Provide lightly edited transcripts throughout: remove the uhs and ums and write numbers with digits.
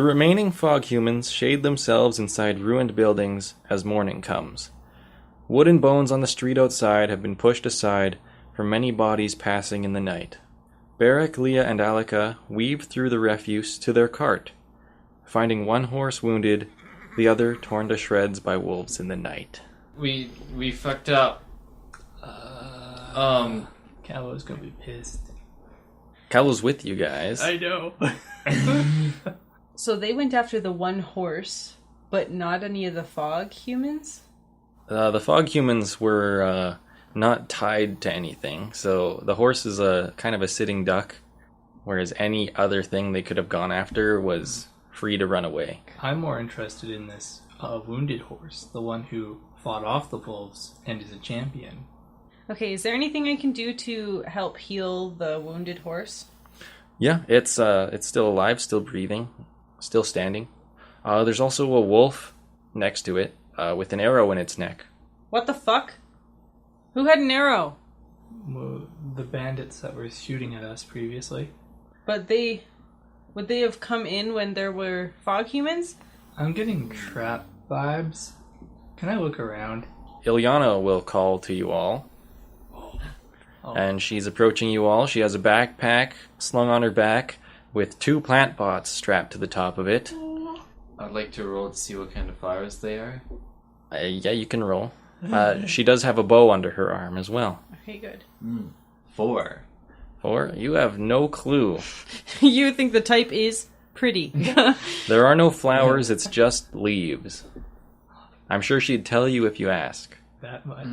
The remaining fog humans shade themselves inside ruined buildings as morning comes. Wooden bones on the street outside have been pushed aside for many bodies passing in the night. Barrik, Leah, and Alika weave through the refuse to their cart, finding one horse wounded, the other torn to shreds by wolves in the night. We fucked up. Callo's gonna be pissed. Callo's with you guys. I know. So they went after the one horse, but not any of the fog humans? The fog humans were not tied to anything, so the horse is a kind of a sitting duck, whereas any other thing they could have gone after was free to run away. I'm more interested in this wounded horse, the one who fought off the wolves and is a champion. Okay, is there anything I can do to help heal the wounded horse? Yeah, it's still alive, still breathing, still standing. There's also a wolf next to it with an arrow in its neck. What the fuck? Who had an arrow? Well, the bandits that were shooting at us previously. But would they have come in when there were fog humans? I'm getting trap vibes. Can I look around? Ilyana will call to you all. Oh. And she's approaching you all. She has a backpack slung on her back with 2 plant pots strapped to the top of it. I'd like to roll to see what kind of flowers they are. Yeah, you can roll. She does have a bow under her arm as well. Okay, good. 4. 4? You have no clue. You think the type is pretty. There are no flowers, it's just leaves. I'm sure she'd tell you if you ask. That much.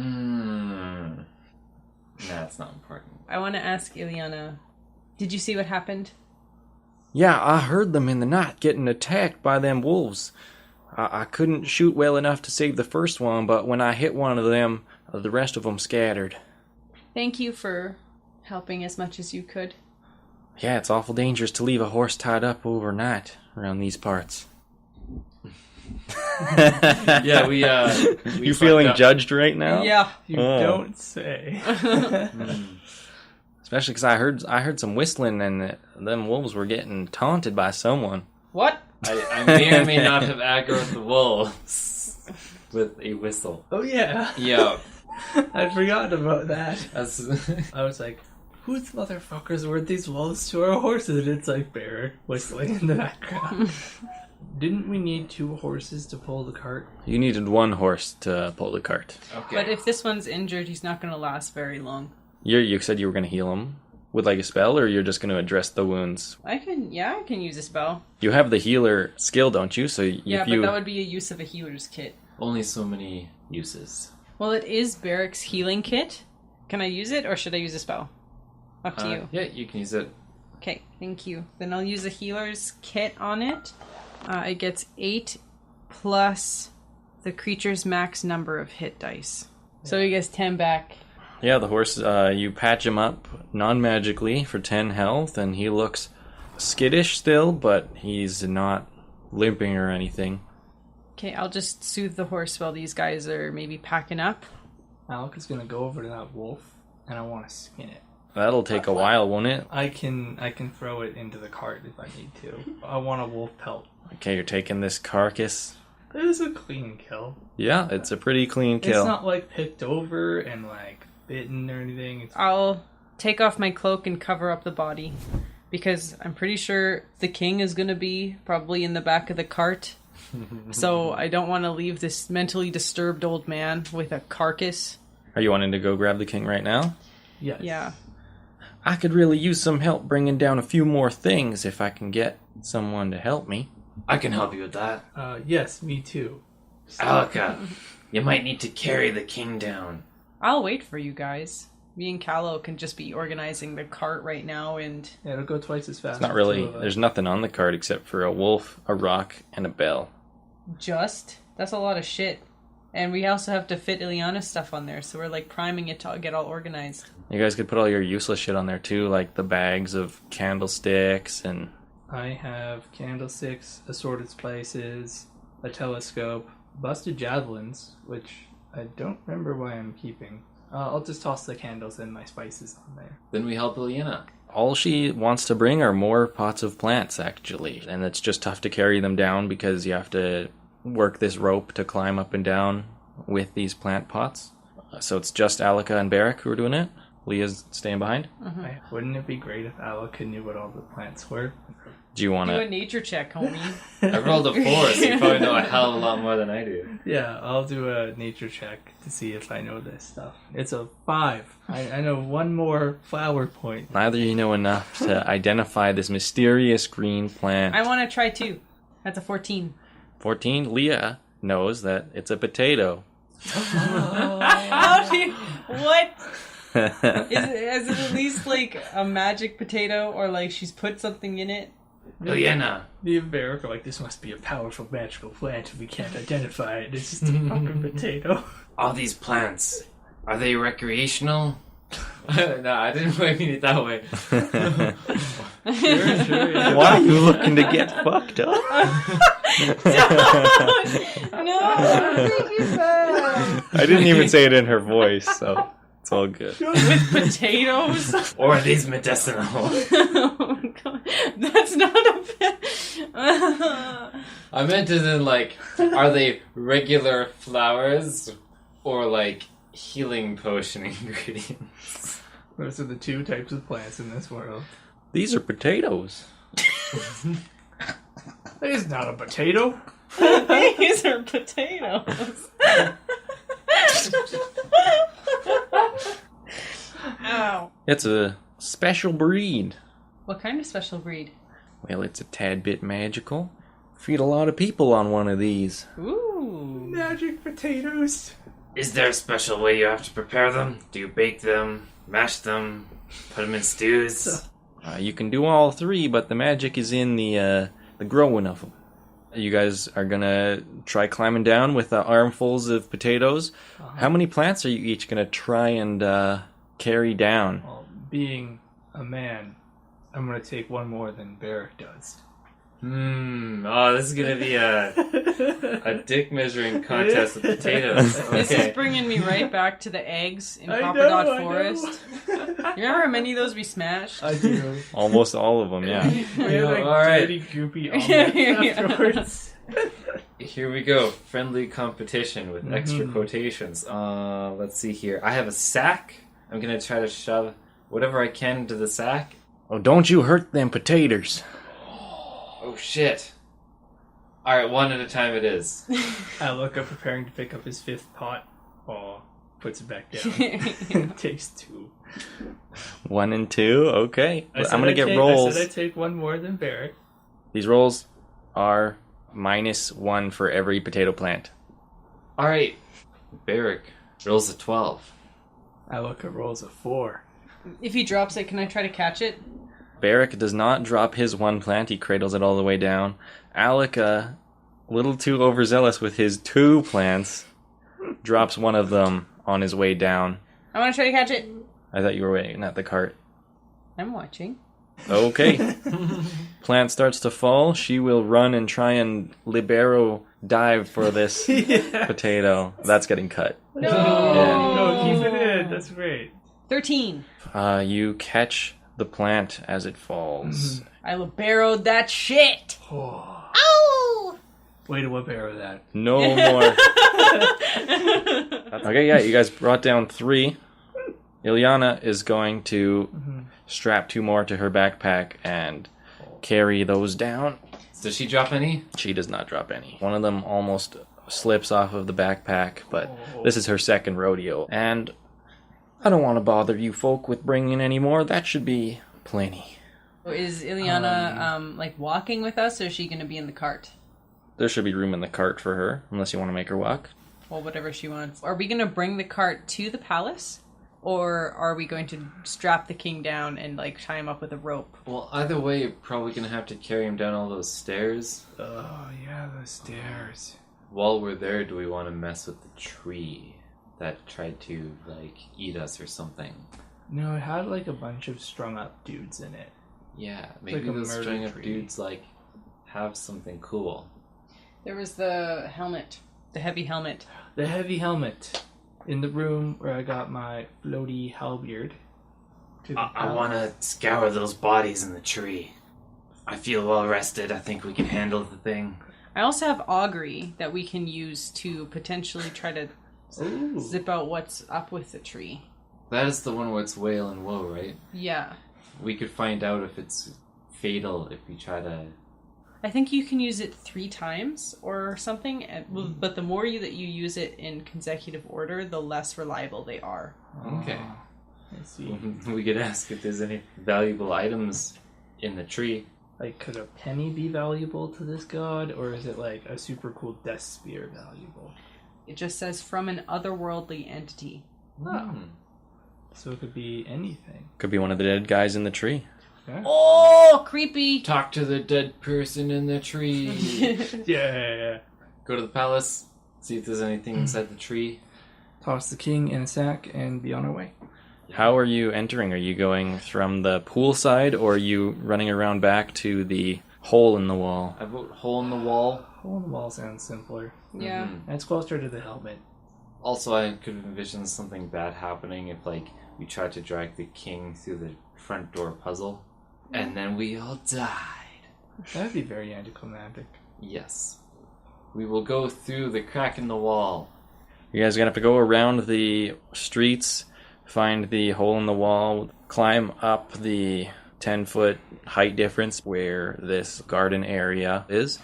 That's not important. I want to ask Ilyana, did you see what happened? Yeah, I heard them in the night getting attacked by them wolves. I couldn't shoot well enough to save the first one, but when I hit one of them, the rest of them scattered. Thank you for helping as much as you could. Yeah, it's awful dangerous to leave a horse tied up overnight around these parts. Yeah, we You feeling judged right now? Yeah. You don't say. Especially because I heard some whistling and them wolves were getting taunted by someone. What? I may or may not have aggroed the wolves with a whistle. Oh yeah. Yeah. I'd forgotten about that. That's I was like, whose motherfuckers were these wolves to our horses? And it's like Barrik whistling in the background. Didn't we need 2 horses to pull the cart? You needed 1 horse to pull the cart. okay. But if this one's injured, he's not going to last very long. You said you were going to heal him with like a spell, or you're just going to address the wounds? I can use a spell. You have the healer skill, don't you? So Yeah, if you... but that would be a use of a healer's kit. Only so many uses. Well, it is Barrick's healing kit. Can I use it, or should I use a spell? Up to you. Yeah, you can use it. Okay, thank you. Then I'll use a healer's kit on it. It gets 8 plus the creature's max number of hit dice. So he gets 10 back. Yeah, the horse, you patch him up non-magically for 10 health, and he looks skittish still, but he's not limping or anything. Okay, I'll just soothe the horse while these guys are maybe packing up. Alec is gonna go over to that wolf, and I want to skin it. That'll take a while, won't it? I can throw it into the cart if I need to. I want a wolf pelt. Okay, you're taking this carcass. It is a clean kill. Yeah, it's a pretty clean kill. It's not like picked over and like bitten or anything. I'll take off my cloak and cover up the body, because I'm pretty sure the king is going to be probably in the back of the cart. So I don't want to leave this mentally disturbed old man with a carcass. Are you wanting to go grab the king right now? Yes. Yeah. I could really use some help bringing down a few more things if I can get someone to help me. I can help you with that. Yes, me too. Alika, you might need to carry the king down. I'll wait for you guys. Me and Callo can just be organizing the cart right now, and... Yeah, it'll go twice as fast. It's not really... There's nothing on the cart except for a wolf, a rock, and a bell. Just? That's a lot of shit. And we also have to fit Ilyana's stuff on there, so we're like priming it to get all organized. You guys could put all your useless shit on there too, like the bags of candlesticks and... I have candlesticks, assorted spices, a telescope, busted javelins, which I don't remember why I'm keeping. I'll just toss the candles and my spices on there. Then we help Ilyana. All she wants to bring are more pots of plants, actually. And it's just tough to carry them down because you have to work this rope to climb up and down with these plant pots. So it's just Alika and Barrik who are doing it. Leah's staying behind. Wouldn't it be great if Alika knew what all the plants were? Do you want Do a to... nature check, homie. I rolled a 4, so you probably know a hell of a lot more than I do. Yeah, I'll do a nature check to see if I know this stuff. It's a 5. I know one more flower point. Neither of you know enough to identify this mysterious green plant. I want to try 2. That's a 14. 14, Leah knows that it's a potato. How do you... What? Is it at least like a magic potato, or like she's put something in it? Ileana. Me and Barrik are like, this must be a powerful magical plant if we can't identify it. It's just a fucking potato. All these plants, are they recreational? No, I didn't mean it that way. Sure, yeah. Why are you looking to get fucked up? No, thank you, bad. I didn't even say it in her voice, so it's all good. With potatoes? Or are these medicinal? Oh, God. That's not a... I meant as in, like, are they regular flowers or, like, healing potion ingredients? Those are the 2 types of plants in this world. These are potatoes. It's not a potato. These are potatoes. Ow. It's a special breed. What kind of special breed? Well, it's a tad bit magical. Feed a lot of people on one of these. Ooh. Magic potatoes. Is there a special way you have to prepare them? Do you bake them, mash them, put them in stews? You can do all 3, but the magic is in the growing of them. You guys are gonna try climbing down with armfuls of potatoes. How many plants are you each gonna try and carry down? Well, being a man, I'm gonna take one more than Barrik does. Oh, this is gonna be a dick measuring contest with potatoes. This is Okay. bringing me right back to the eggs in I Copper know, Dot I Forest. You remember how many of those we smashed? I do. Almost all of them, yeah. We had like all right. dirty, goopy omelets afterwards. Here we go. Friendly competition with extra quotations. Let's see here. I have a sack. I'm gonna try to shove whatever I can into the sack. Oh, don't you hurt them potatoes. Oh shit. Alright, one at a time it is. I look up, preparing to pick up his 5th pot. Oh, puts it back down. Takes 2. 1 and 2, okay. I said I'm gonna I'd get take- rolls. I said I'd take one more than Barrik. These rolls are -1 for every potato plant. Alright. Barrik rolls a 12. I look at rolls of 4. If he drops it, can I try to catch it? Barrik does not drop his 1 plant. He cradles it all the way down. Alika, a little too overzealous with his 2 plants, drops one of them on his way down. I want to try to catch it. I thought you were waiting at the cart. I'm watching. Okay. Plant starts to fall. She will run and try and libero dive for this potato. That's getting cut. No. No, keep it in. That's great. 13. You catch the plant as it falls. I liberoed that shit. Oh, Ow! way to libero that. No more. Okay, yeah, you guys brought down 3. Ileana is going to strap 2 more to her backpack and carry those down. Does she drop any? She does not drop any. One of them almost slips off of the backpack, but this is her second rodeo. And I don't want to bother you folk with bringing any more. That should be plenty. Is Ileana like walking with us, or is she going to be in the cart? There should be room in the cart for her, unless you want to make her walk. Well, whatever she wants. Are we going to bring the cart to the palace? Or are we going to strap the king down and like tie him up with a rope? Well, either way, you're probably gonna have to carry him down all those stairs. Oh, yeah, those stairs. While we're there, do we want to mess with the tree that tried to, like, eat us or something? No, it had like a bunch of strung up dudes in it. Yeah, maybe Like a those murder string of tree. dudes, like, have something cool. There was the helmet. The heavy helmet. The heavy helmet in the room where I got my floaty halberd. To the I want to scour those bodies in the tree. I feel well rested. I think we can handle the thing. I also have augury that we can use to potentially try to Ooh. zip out what's up with the tree. That is the one where it's whale and woe, right? Yeah. We could find out if it's fatal if we try to... I think you can use it 3 times or something, but the more that you use it in consecutive order, the less reliable they are. Okay. I see. We could ask if there's any valuable items in the tree. Like, could a penny be valuable to this god, or is it like a super cool death spear valuable? It just says from an otherworldly entity. Oh. So it could be anything. Could be one of the dead guys in the tree. Yeah. Oh, creepy! Talk to the dead person in the tree. Yeah. Go to the palace, see if there's anything inside the tree. Toss the king in a sack and be on our way. How are you entering? Are you going from the pool side, or are you running around back to the hole in the wall? I vote hole in the wall. Hole in the wall sounds simpler. Yeah. Mhm. And it's closer to the helmet. Also, I could envision something bad happening if, like, we tried to drag the king through the front door puzzle, and then we all died. That'd be very anticlimactic. Yes. We will go through the crack in the wall. You guys are going to have to go around the streets, find the hole in the wall, climb up the 10-foot height difference where this garden area is,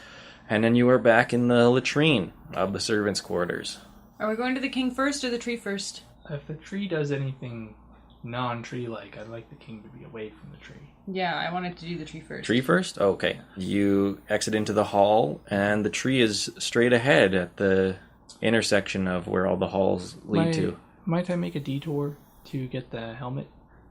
and then you are back in the latrine of the servants' quarters. Are we going to the king first or the tree first? If the tree does anything non-tree-like, I'd like the king to be away from the tree. Yeah, I wanted to do the tree first. Tree first? Okay. You exit into the hall, and the tree is straight ahead at the intersection of where all the halls lead to. Might I make a detour to get the helmet?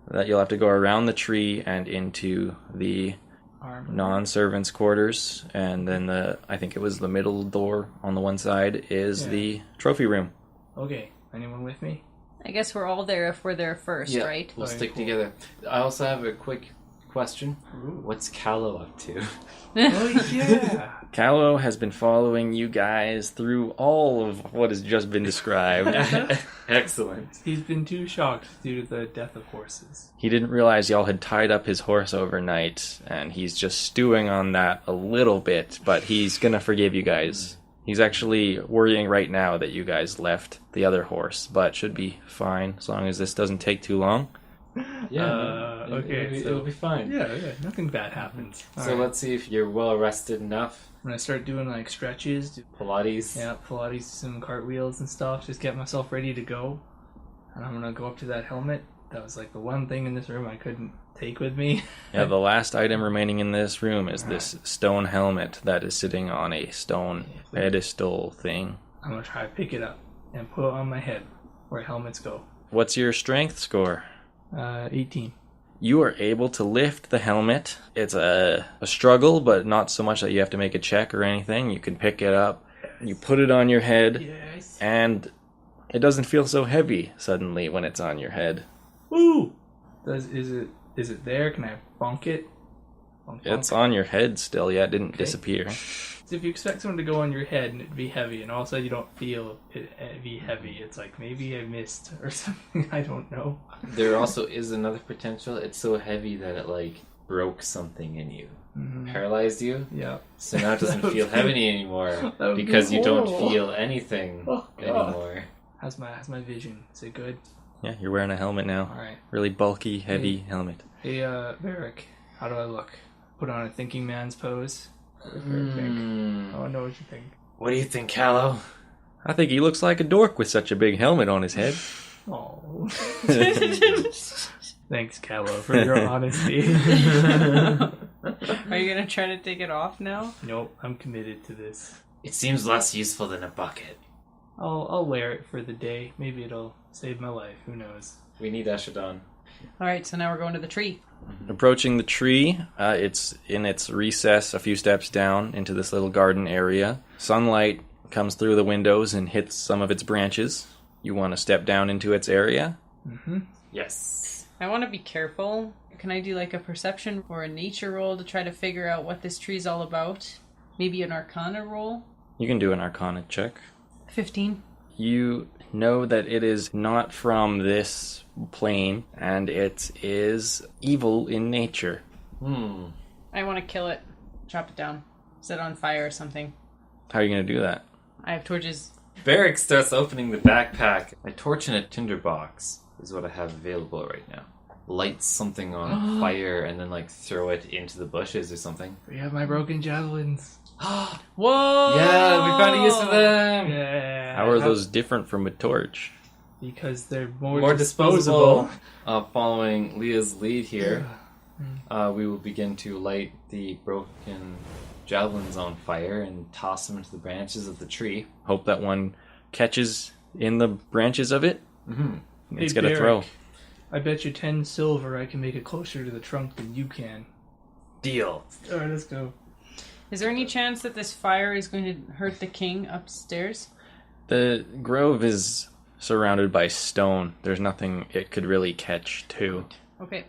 That you'll have to go around the tree and into the Armor. non-servants' quarters, and then I think it was the middle door on the one side is the trophy room. Okay, anyone with me? I guess we're all there if we're there first, right? We'll Okay, stick cool. together. I also have a quick question. Ooh. What's Callo up to? Oh yeah! Callo has been following you guys through all of what has just been described. Excellent. He's been too shocked due to the death of horses. He didn't realize y'all had tied up his horse overnight, and he's just stewing on that a little bit, but he's gonna forgive you guys. He's actually worrying right now that you guys left the other horse, but should be fine as long as this doesn't take too long. Yeah. Okay, It'll be fine. Yeah, nothing bad happens. So Alright. let's see if you're well rested enough. I'm gonna start doing like stretches, Pilates. Pilates, some cartwheels and stuff, just get myself ready to go. And I'm gonna go up to that helmet. That was like the one thing in this room I couldn't take with me. Yeah, the last item remaining in this room is this stone helmet that is sitting on a stone pedestal thing. I'm gonna try to pick it up and put it on my head where helmets go. What's your strength score? 18. You are able to lift the helmet. It's a struggle, but not so much that you have to make a check or anything. You can pick it up, you put it on your head, Yes. and it doesn't feel so heavy suddenly when it's on your head. Woo! Is it there? Can I bonk it? Bonk, It's bonk. on your head still, yeah, it didn't Okay. disappear. So if you expect someone to go on your head and it'd be heavy, and all of a sudden you don't feel it be heavy, it's like maybe I missed or something. I don't know. There also is another potential. It's so heavy that it like broke something in you, Mm-hmm. paralyzed you. Yeah. So now it doesn't That would feel be- heavy anymore that would be because you don't horrible. feel anything Oh, God. anymore. How's my vision? Is it good? Yeah, you're wearing a helmet now. All right. Really bulky, heavy helmet. Hey, Barrik, how do I look? Put on a thinking man's pose. What does Barrik think? I want to know what you think. What do you think, Callo? I think he looks like a dork with such a big helmet on his head. Oh. Thanks, Callo, for your honesty. Are you gonna try to take it off now? Nope, I'm committed to this. It seems less useful than a bucket. I'll wear it for the day. Maybe it'll save my life. Who knows? We need Eshadon. Alright, so now we're going to the tree. Approaching the tree, it's in its recess a few steps down into this little garden area. Sunlight comes through the windows and hits some of its branches. You want to step down into its area? Mm-hmm. Yes. I want to be careful. Can I do like a perception or a nature roll to try to figure out what this tree's all about? Maybe an arcana roll? You can do an arcana check. 15. You know that it is not from this plane, and it is evil in nature. I want to kill it. Chop it down. Set it on fire or something. How are you going to do that? I have torches. Barrik starts opening the backpack. A torch and a tinderbox is what I have available right now. Light something on fire and then like throw it into the bushes or something. We have my broken javelins. Whoa! Yeah, we found a use for them. Yeah. How are those different from a torch? Because they're More disposable. Following Leah's lead here, we will begin to light the broken javelins on fire and toss them into the branches of the tree. Hope that one catches in the branches of it. Mm-hmm. It's Hey, got to throw. Barrik, I bet you 10 silver I can make it closer to the trunk than you can. Deal. Alright, let's go. Is there any chance that this fire is going to hurt the king upstairs? The grove is surrounded by stone. There's nothing it could really catch, too. Okay.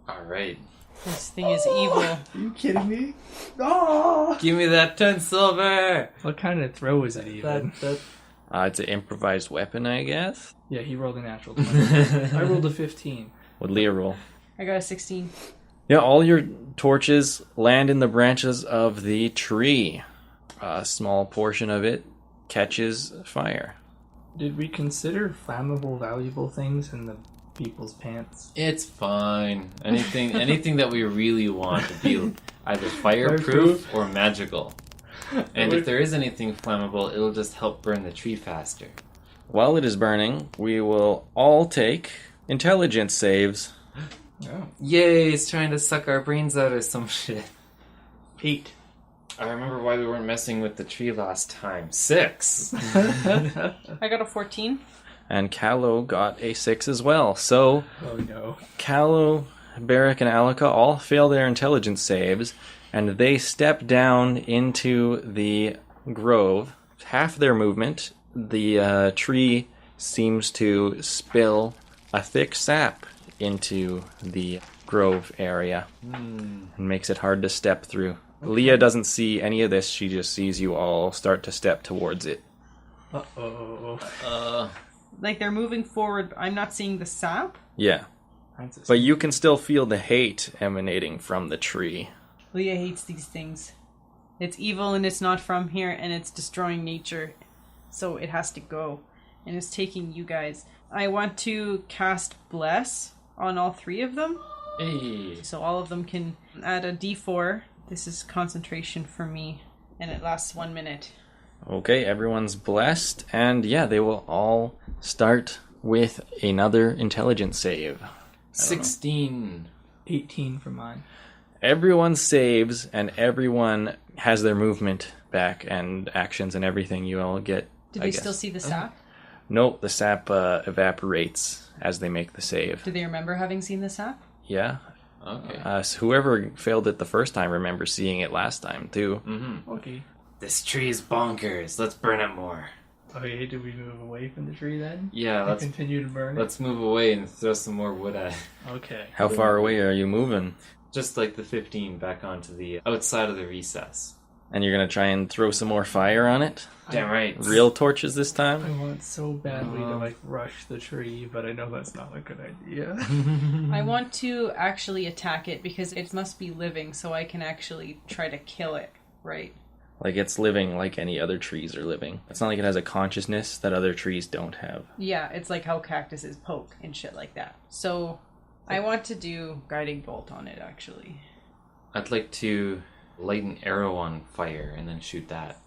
All right. This thing is evil. Are you kidding me? Oh! Give me that 10 silver. What kind of throw is it even? It's an improvised weapon, I guess. Yeah, he rolled a natural 20. I rolled a 15. Would Leah roll? I got a 16. Yeah, all your torches land in the branches of the tree. A small portion of it catches fire. Did we consider flammable, valuable things in the people's pants? It's fine. Anything that we really want to be either fireproof or magical. And if there is anything flammable, it'll just help burn the tree faster. While it is burning, we will all take intelligence saves. Oh. Yay, it's trying to suck our brains out or some shit. 8. I remember why we weren't messing with the tree last time. 6. I got a 14. And Callo got a 6 as well. So, Oh no. Callo, Barrik, and Alika all fail their intelligence saves, and they step down into the grove. Half their movement, the tree seems to spill a thick sap into the grove area and makes it hard to step through. Okay. Leah doesn't see any of this. She just sees you all start to step towards it. Uh-oh. Like they're moving forward. I'm not seeing the sap. Yeah. But you can still feel the hate emanating from the tree. Leah hates these things. It's evil and it's not from here and it's destroying nature. So it has to go. And it's taking you guys. I want to cast Bless on all 3 of them. Hey. So all of them can add a d4. This is concentration for me. And it lasts 1 minute. Okay, everyone's blessed. And yeah, they will all start with another intelligence save. 16. 18 for mine. Everyone saves, and everyone has their movement back and actions and everything. You all get. Do they still see the sap? No, the sap evaporates as they make the save. Do they remember having seen the sap? Yeah. Okay. So whoever failed it the first time remembers seeing it last time, too. Mm-hmm. Okay. This tree is bonkers. Let's burn it more. Okay, do we move away from the tree then? Yeah, And continue to burn it? let's move away and throw some more wood at it. Okay. How far away are you moving? Just like the 15 back onto the outside of the recess. And you're going to try and throw some more fire on it? Damn right. Real torches this time? I want so badly to rush the tree, but I know that's not a good idea. I want to actually attack it because it must be living so I can actually try to kill it, right? Like it's living like any other trees are living. It's not like it has a consciousness that other trees don't have. Yeah, it's like how cactuses poke and shit like that. So I want to do guiding bolt on it actually. I'd like to light an arrow on fire and then shoot that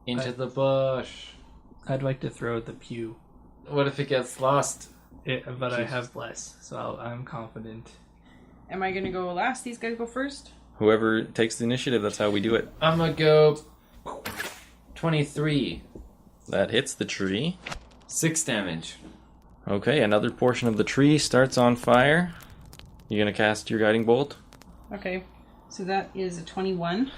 into the bush. I'd like to throw the pew. What if it gets lost? But I have less, so I'm confident. Am I gonna go last? These guys go first? Whoever takes the initiative, that's how we do it. I'm gonna go 23. That hits the tree. 6 damage. Okay, another portion of the tree starts on fire. You gonna cast your guiding bolt? Okay, so that is a 21.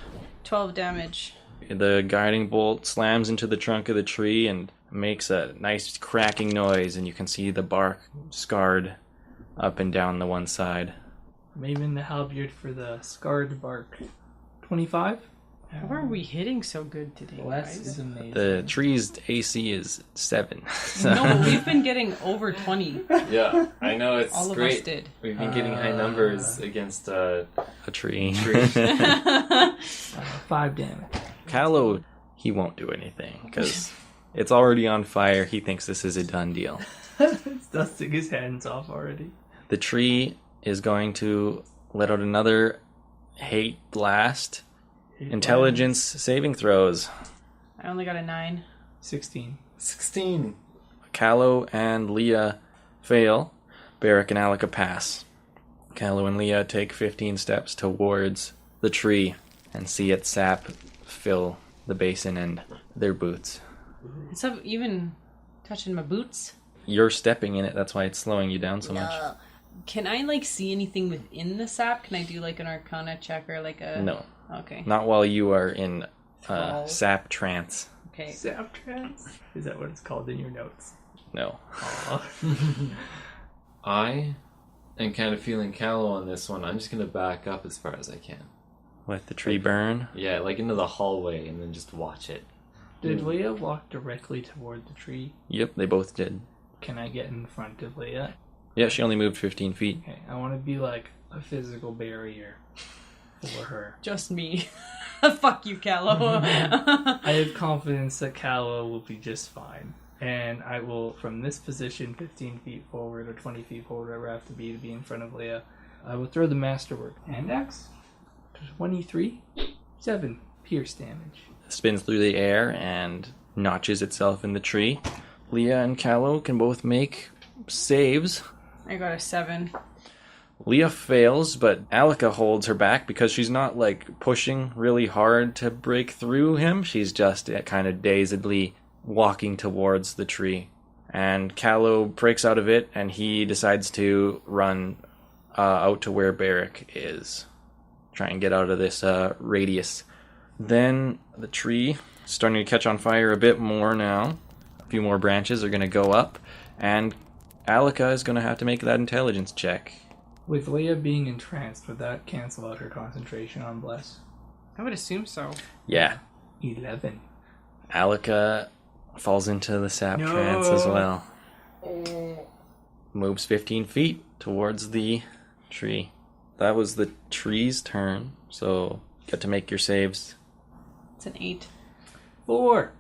12 damage. The guiding bolt slams into the trunk of the tree and makes a nice cracking noise, and you can see the bark scarred up and down the one side. I'm aiming the halberd for the scarred bark. 25? How are we hitting so good today, Bless guys? is amazing. The tree's AC is 7. So- No, but we've been getting over 20. Yeah, I know, it's All of great. us did. We've been getting high numbers against a tree. 5 damage. Callo, he won't do anything because it's already on fire. He thinks this is a done deal. It's dusting his hands off already. The tree is going to let out another hate blast. Intelligence saving throws. I only got a 9. 16. 16. Callo and Leah fail. Barrik and Alika pass. Callo and Leah take 15 steps towards the tree and see its sap fill the basin and their boots. It's not even touching my boots. You're stepping in it, that's why it's slowing you down so much. Can I, like, see anything within the sap? Can I do, like, an arcana check or, like, a... No. Okay. Not while you are in Thrall. sap trance. Okay. Zap trance? Is that what it's called in your notes? No. Aw. I am kind of feeling Callow on this one. I'm just going to back up as far as I can. Let the tree burn. Yeah, like into the hallway and then just watch it. Did Leah walk directly toward the tree? Yep, they both did. Can I get in front of Leah? Yeah, she only moved 15 feet. Okay, I want to be like a physical barrier for her. Just me. Fuck you, Callo. I have confidence that Callow will be just fine. And I will, from this position, 15 feet forward or 20 feet forward, wherever I have to be in front of Leah, I will throw the masterwork. Hand axe? 23? 7 pierce damage. Spins through the air and notches itself in the tree. Leah and Callo can both make saves. I got a 7. Leah fails, but Alika holds her back because she's not, like, pushing really hard to break through him. She's just kind of dazedly walking towards the tree. And Callo breaks out of it, and he decides to run out to where Barrik is. Try and get out of this radius. Then the tree is starting to catch on fire a bit more now. A few more branches are going to go up, and Alika is going to have to make that intelligence check. With Leah being entranced, would that cancel out her concentration on Bless? I would assume so. Yeah. 11. Alika falls into the sap trance as well. Moves 15 feet towards the tree. That was the tree's turn, so get to make your saves. It's an 8. 4.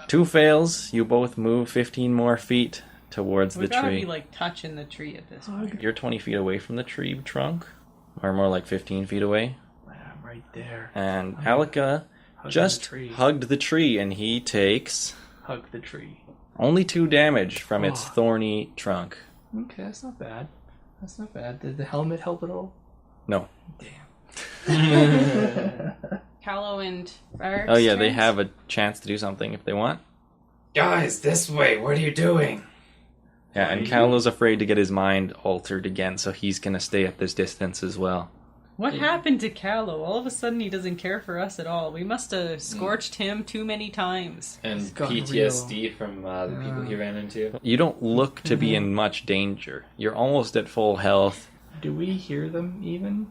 2 fails, you both move 15 more feet towards We the gotta tree. be, like, touching the tree at this point. You're 20 feet away from the tree trunk, or more like 15 feet away. I'm right there. And Alika just hugged the tree, and he takes Hug the tree. only 2 damage from its thorny trunk. Okay, that's not bad. That's not bad. Did the helmet help at all? No. Damn. Callow and Barrik. Oh yeah, they have a chance to do something if they want. Guys, this way. What are you doing? Yeah, and Callo's afraid to get his mind altered again, so he's gonna stay at this distance as well. What happened to Callow? All of a sudden he doesn't care for us at all. We must have scorched him too many times. And gotten PTSD from the people he ran into. You don't look to be in much danger. You're almost at full health. Do we hear them even?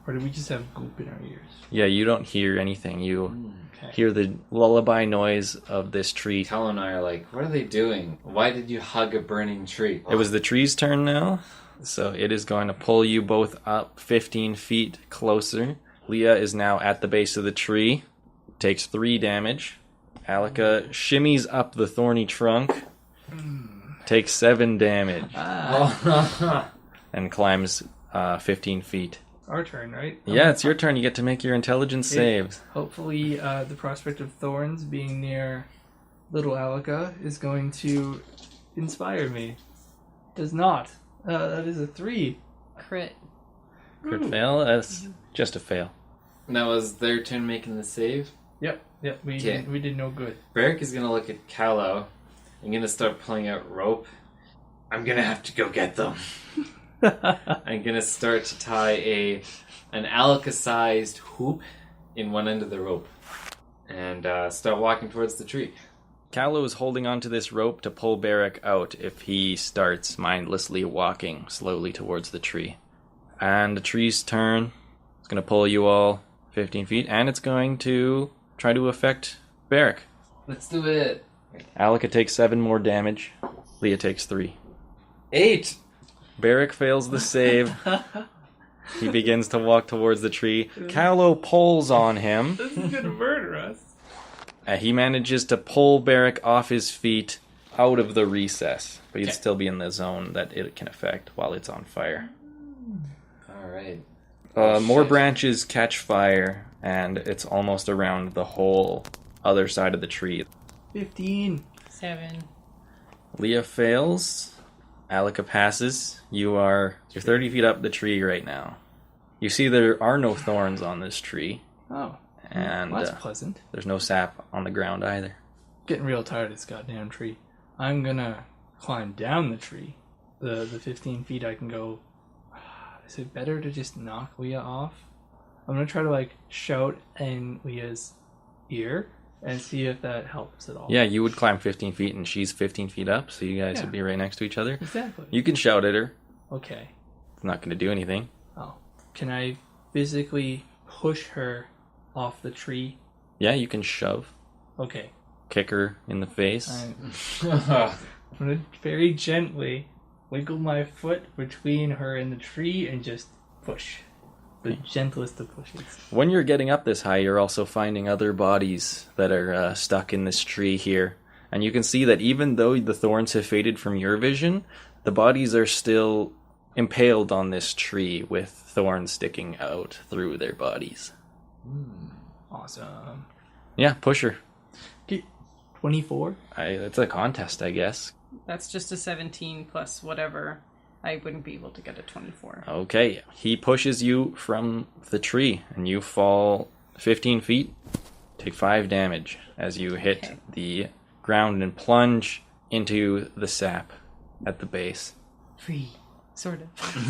Or do we just have goop in our ears? Yeah, you don't hear anything. You Okay. hear the lullaby noise of this tree. Cal and I are like, what are they doing? Why did you hug a burning tree? It was the tree's turn now, so it is going to pull you both up 15 feet closer. Leah is now at the base of the tree, takes 3 damage. Alika shimmies up the thorny trunk, takes 7 damage, and climbs 15 feet. Our turn, right? Yeah, it's your turn. You get to make your intelligence saves. Hopefully, the prospect of thorns being near little Alika is going to inspire me. Does not. That is a 3. Crit. Crit fail? That's just a fail. That was their turn making the save. Yep. We Okay. did no good. Barrik is gonna look at Callow and gonna start pulling out rope. I'm gonna have to go get them. I'm gonna start to tie an Alika-sized hoop in one end of the rope and start walking towards the tree. Callo is holding onto this rope to pull Barrik out if he starts mindlessly walking slowly towards the tree. And the tree's turn. It's going to pull you all 15 feet, and it's going to try to affect Barrik. Let's do it. Alika takes 7 more damage. Leah takes 3. 8. Barrik fails the save. He begins to walk towards the tree. Callo pulls on him. This is gonna murder us. He manages to pull Barrik off his feet out of the recess, but he'd still be in the zone that it can affect while it's on fire. All right. More branches catch fire, and it's almost around the whole other side of the tree. 15. 7. Leah fails. Alika passes. You're 30 feet up the tree right now. You see there are no thorns on this tree, Oh, and well, that's pleasant. there's no sap on the ground either. Getting real tired of this goddamn tree. I'm gonna climb down the tree. The 15 feet I can go. Is it better to just knock Leah off? I'm gonna try to like shout in Leah's ear and see if that helps at all. Yeah, you would climb 15 feet, and she's 15 feet up, so you guys Yeah. would be right next to each other. Exactly. You can shout at her. Okay. It's not going to do anything. Oh. Can I physically push her off the tree? Yeah, you can shove. Okay. Kick her in the face. I'm gonna very gently wiggle my foot between her and the tree and just push. The gentlest of pushes. When you're getting up this high, you're also finding other bodies that are stuck in this tree here. And you can see that even though the thorns have faded from your vision, the bodies are still impaled on this tree with thorns sticking out through their bodies. Awesome. Yeah, push her. Okay. 24? It's a contest, I guess. That's just a 17 plus whatever. I wouldn't be able to get a 24. Okay, he pushes you from the tree, and you fall 15 feet. Take 5 damage as you hit the ground and plunge into the sap at the base. Free. Sort of.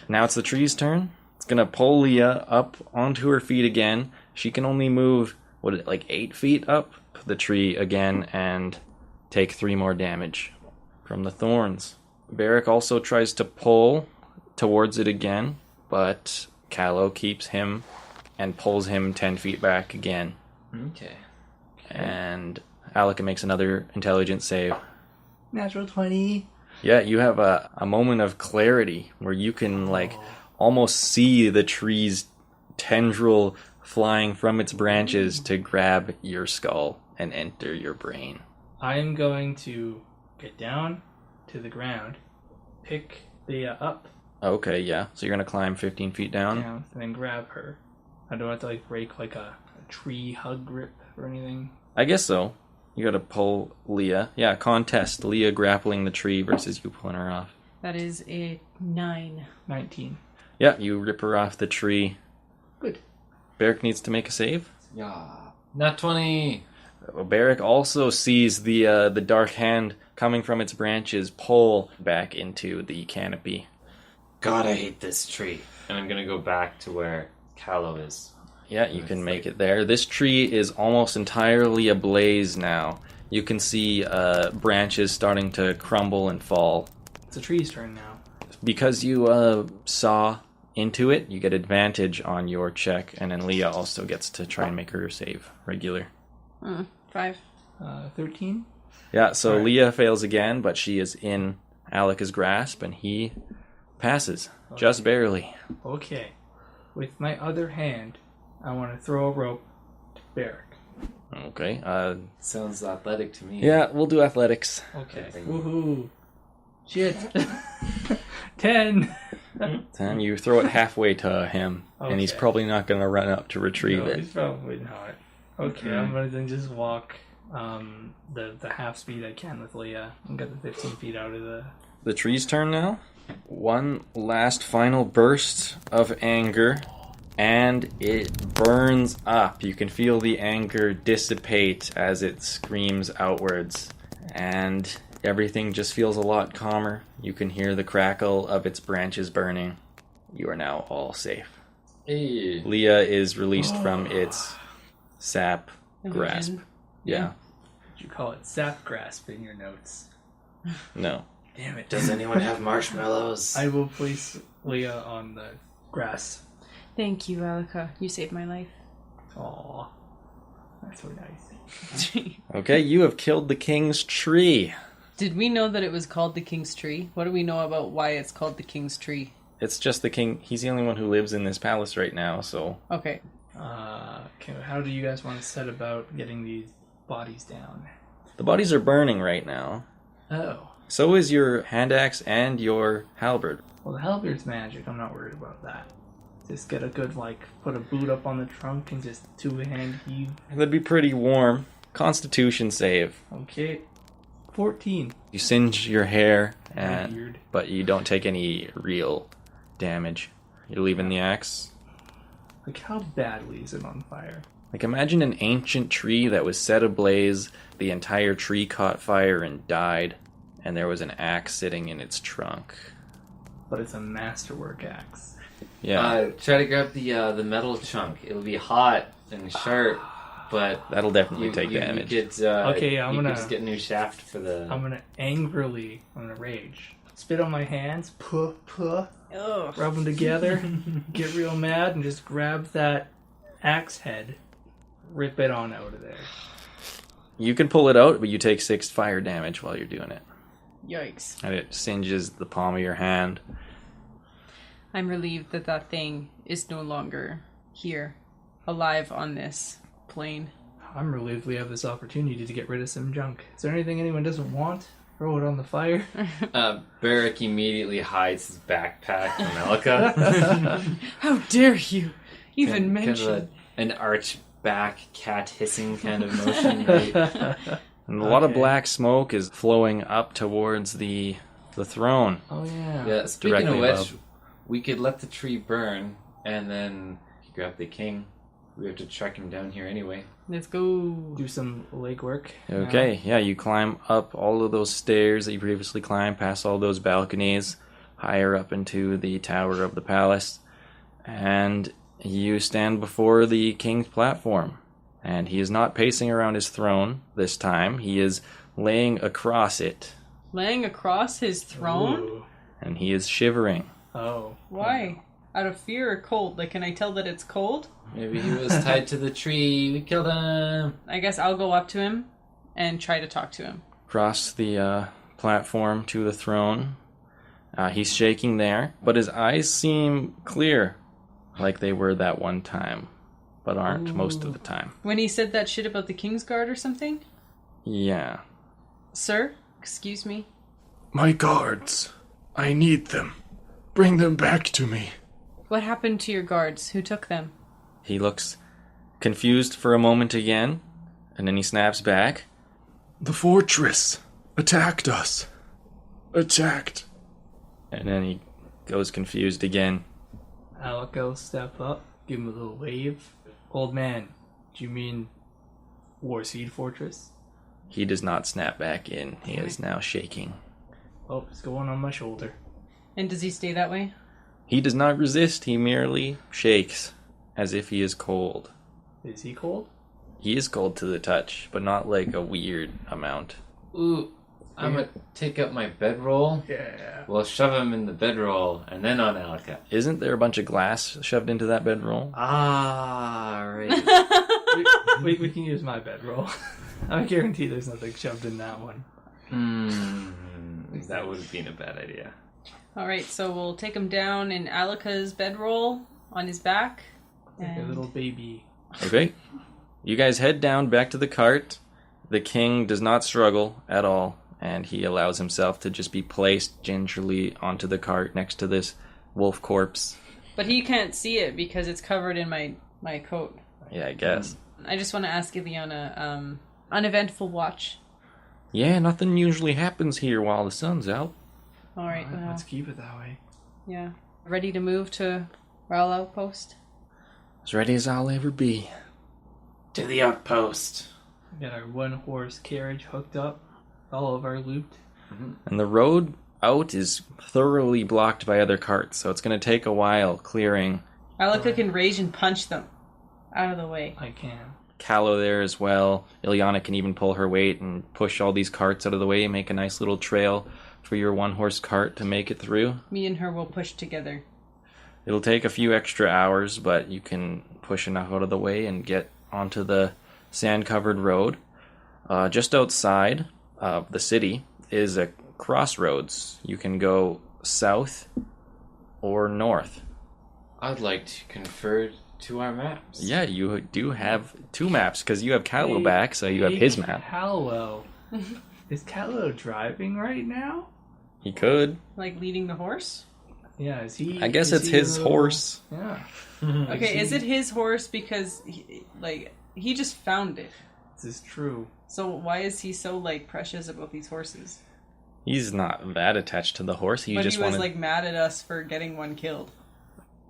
Now it's the tree's turn. It's gonna pull Leah up onto her feet again. She can only move, 8 feet up the tree again and take 3 more damage from the thorns. Barrik also tries to pull towards it again, but Callo keeps him and pulls him 10 feet back again. Okay. And Alika makes another intelligence save. Natural 20. Yeah, you have a moment of clarity where you can almost see the tree's tendril flying from its branches to grab your skull and enter your brain. I'm going to get down to the ground, pick Leah up, Okay, yeah. So you're going to climb 15 feet down? and then grab her. I don't have to break a tree hug grip or anything. I guess so. You got to pull Leah. Yeah, contest. Leah grappling the tree versus you pulling her off. That is a 9. 19. Yeah, you rip her off the tree. Good. Barrik needs to make a save. Yeah. Not 20. Barrik also sees the dark hand coming from its branches pull back into the canopy. God, I hate this tree. And I'm gonna go back to where Callo is. Yeah, you can make it there. This tree is almost entirely ablaze now. You can see branches starting to crumble and fall. It's the tree's turn now. Because you saw into it, you get advantage on your check, and then Leah also gets to try and make her save regular. 5. 13? Yeah, so Alright. Leah fails again, but she is in Alika's grasp, and he passes. Just barely. Okay. With my other hand, I want to throw a rope to Barrik. Okay. Sounds athletic to me. Yeah, we'll do athletics. Okay. Good thing. Woohoo. Shit. 10. And you throw it halfway to him, and he's Okay. probably not going to run up to retrieve No, it. he's probably not. Okay, I'm going to then just walk the half speed I can with Leah and get the 15 feet out of the... The tree's turn now. One last final burst of anger, and it burns up. You can feel the anger dissipate as it screams outwards, and everything just feels a lot calmer. You can hear the crackle of its branches burning. You are now all safe. Hey. Leah is released from its sap grasp. Yeah. Did you call it sap grasp in your notes? No. Damn it. Does anyone have marshmallows? I will place Leah on the grass Thank you, Alika. You saved my life. Aw. That's so nice. Okay, you have killed the king's tree. Did we know that it was called the King's Tree? What do we know about why it's called the King's Tree? It's just the king. He's the only one who lives in this palace right now, so... Okay. How do you guys want to set about getting these bodies down? The bodies are burning right now. Oh. So is your hand axe and your halberd. Well, the halberd's magic. I'm not worried about that. Just get a good, put a boot up on the trunk and just two-hand heave. That'd be pretty warm. Constitution save. Okay. 14. You singe your hair, Weird. but you don't take any real damage. You're leaving the axe. How badly is it on fire? Imagine an ancient tree that was set ablaze, the entire tree caught fire and died, and there was an axe sitting in its trunk. But it's a masterwork axe. Yeah. Try to grab the metal chunk. It'll be hot and sharp, but That'll definitely take damage. You could, Okay, I'm gonna just get a new shaft for the. I'm gonna rage. Spit on my hands, puh. Ugh. Rub them together, get real mad, and just grab that axe head, rip it on out of there. You can pull it out, but you take 6 fire damage while you're doing it. Yikes. And it singes the palm of your hand. I'm relieved that that thing is no longer here, alive on this plane. I'm relieved we have this opportunity to get rid of some junk. Is there anything anyone doesn't want? Throw it on the fire. Barrik immediately hides his backpack from Alika. How dare you even mention... Kind of an arch back cat hissing kind of motion. Right? And a lot of black smoke is flowing up towards the throne. Oh, yeah. Yeah, speaking of Directly which, above. we could let the tree burn and then grab the king. We have to track him down here anyway. Let's go. Do some legwork. Okay, yeah, you climb up all of those stairs that you previously climbed, past all those balconies, higher up into the tower of the palace, and you stand before the king's platform. And he is not pacing around his throne this time. He is laying across it, Laying across his throne? Ooh. and he is shivering. Oh. Why? Out of fear or cold? Can I tell that it's cold? Maybe he was tied to the tree. We killed him. I guess I'll go up to him and try to talk to him. Across the platform to the throne. He's shaking there, but his eyes seem clear, like they were that one time, but aren't most of the time. When he said that shit about the Kingsguard or something? Yeah. Sir? Excuse me? My guards. I need them. Bring them back to me. What happened to your guards? Who took them? He looks confused for a moment again, and then he snaps back. The fortress attacked us. Attacked. And then he goes confused again. Alika will step up, give him a little wave. Old man, do you mean Warseed Fortress? He does not snap back in. He is now shaking. Oh, it's going on my shoulder. And does he stay that way? He does not resist. He merely shakes, as if he is cold. Is he cold? He is cold to the touch, but not like a weird amount. Ooh, I'm gonna take out my bedroll. Yeah. We'll shove him in the bedroll and then on Alika. Isn't there a bunch of glass shoved into that bedroll? Ah, right. we can use my bedroll. I guarantee there's nothing shoved in that one. That would have been a bad idea. Alright, so we'll take him down in Alika's bedroll on his back. Like a little baby. Okay. You guys head down back to the cart. The king does not struggle at all, and he allows himself to just be placed gingerly onto the cart next to this wolf corpse. But he can't see it because it's covered in my coat. Yeah, I guess. I just want to ask Ileana, uneventful watch. Yeah, nothing usually happens here while the sun's out. Alright, Alright, let's keep it that way. yeah. Ready to move to Rallu Outpost? As ready as I'll ever be. To the outpost. We got our one horse carriage hooked up. All of our loot. And the road out is thoroughly blocked by other carts, so it's going to take a while clearing. Alika can rage and punch them out of the way. I can. Callo there as well. Ileana can even pull her weight and push all these carts out of the way and make a nice little trail for your one-horse cart to make it through. Me and her will push together. It'll take a few extra hours, but you can push enough out of the way and get onto the sand-covered road. Just outside of the city is a crossroads. You can go south or north. I'd like to confer to our maps. Yeah, you do have 2 maps, because you have Callo back, so you have his map. Callo. Is Callo driving right now? He could. Like leading the horse? Yeah, is he... I guess is it's he his a little- horse. Yeah. Okay, is it his horse because he just found it? This is true. So why is he so like precious about these horses? He's not that attached to the horse. He But just he was wanted... like mad at us for getting one killed.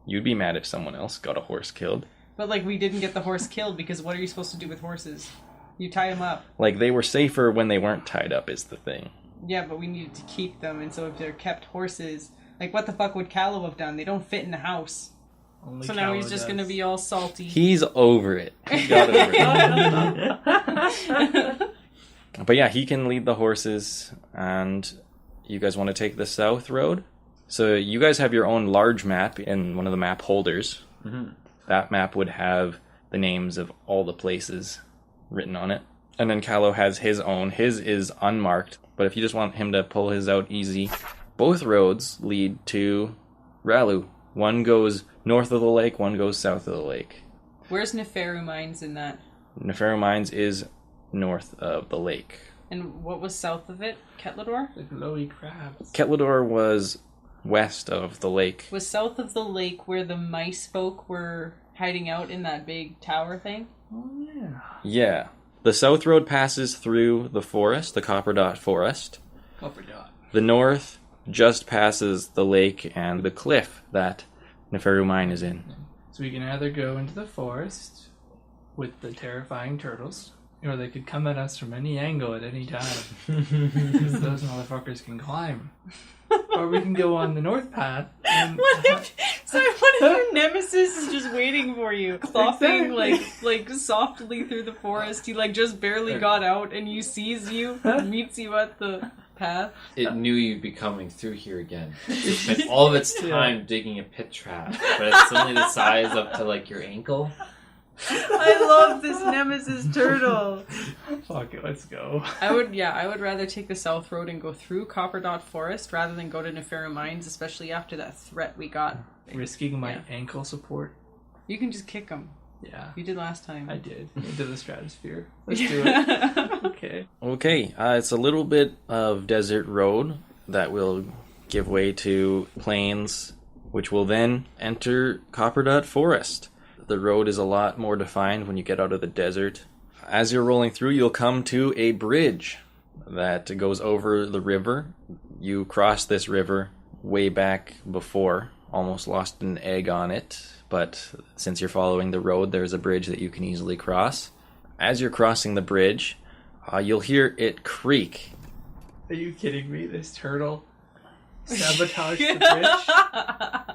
You'd be mad if someone else got a horse killed. But like we didn't get the horse killed because what are you supposed to do with horses? You tie them up. Like, they were safer when they weren't tied up is the thing. Yeah, but we needed to keep them, and so if they're kept horses, like what the fuck would Callo have done? They don't fit in the house. Only So now Callo he's just does. gonna be all salty. He's over it. He got over it. But yeah, he can lead the horses, and you guys want to take the south road? So you guys have your own large map in one of the map holders. Mm-hmm. That map would have the names of all the places written on it. And then Callo has his own. His is unmarked, but if you just want him to pull his out easy, both roads lead to Rallu. One goes north of the lake, one goes south of the lake. Where's Neferu Mines in that? Neferu Mines is north of the lake. And what was south of it? Ketlador? The glowy crabs. Ketlador was west of the lake. Was south of the lake where the mice folk were hiding out in that big tower thing? Oh, yeah. Yeah. The south road passes through the forest, the Copper Dot Forest. Copper dot. The north just passes the lake and the cliff that Neferu Mine is in. So we can either go into the forest with the terrifying turtles, or they could come at us from any angle at any time. Because those motherfuckers can climb. Or we can go on the north path and... What if your nemesis is just waiting for you, clopping like softly through the forest? He like just barely got out, and you sees you, meets you at the path. It knew you'd be coming through here again. It spent all of its time digging a pit trap, but it's only the size up to like your ankle. I love this nemesis turtle. Fuck it, let's go. I would rather take the south road and go through Copper Dot Forest rather than go to Neferu Mines, especially after that threat we got. Risking my ankle support. You can just kick them. Yeah, You did last time. I did. Into the stratosphere. Let's do it. Okay. Okay, it's a little bit of desert road that will give way to plains, which will then enter Copper Dot Forest. The road is a lot more defined when you get out of the desert. As you're rolling through, you'll come to a bridge that goes over the river. You cross this river way back before, almost lost an egg on it, but since you're following the road, there's a bridge that you can easily cross. As you're crossing the bridge, you'll hear it creak. Are you kidding me? This turtle sabotaged the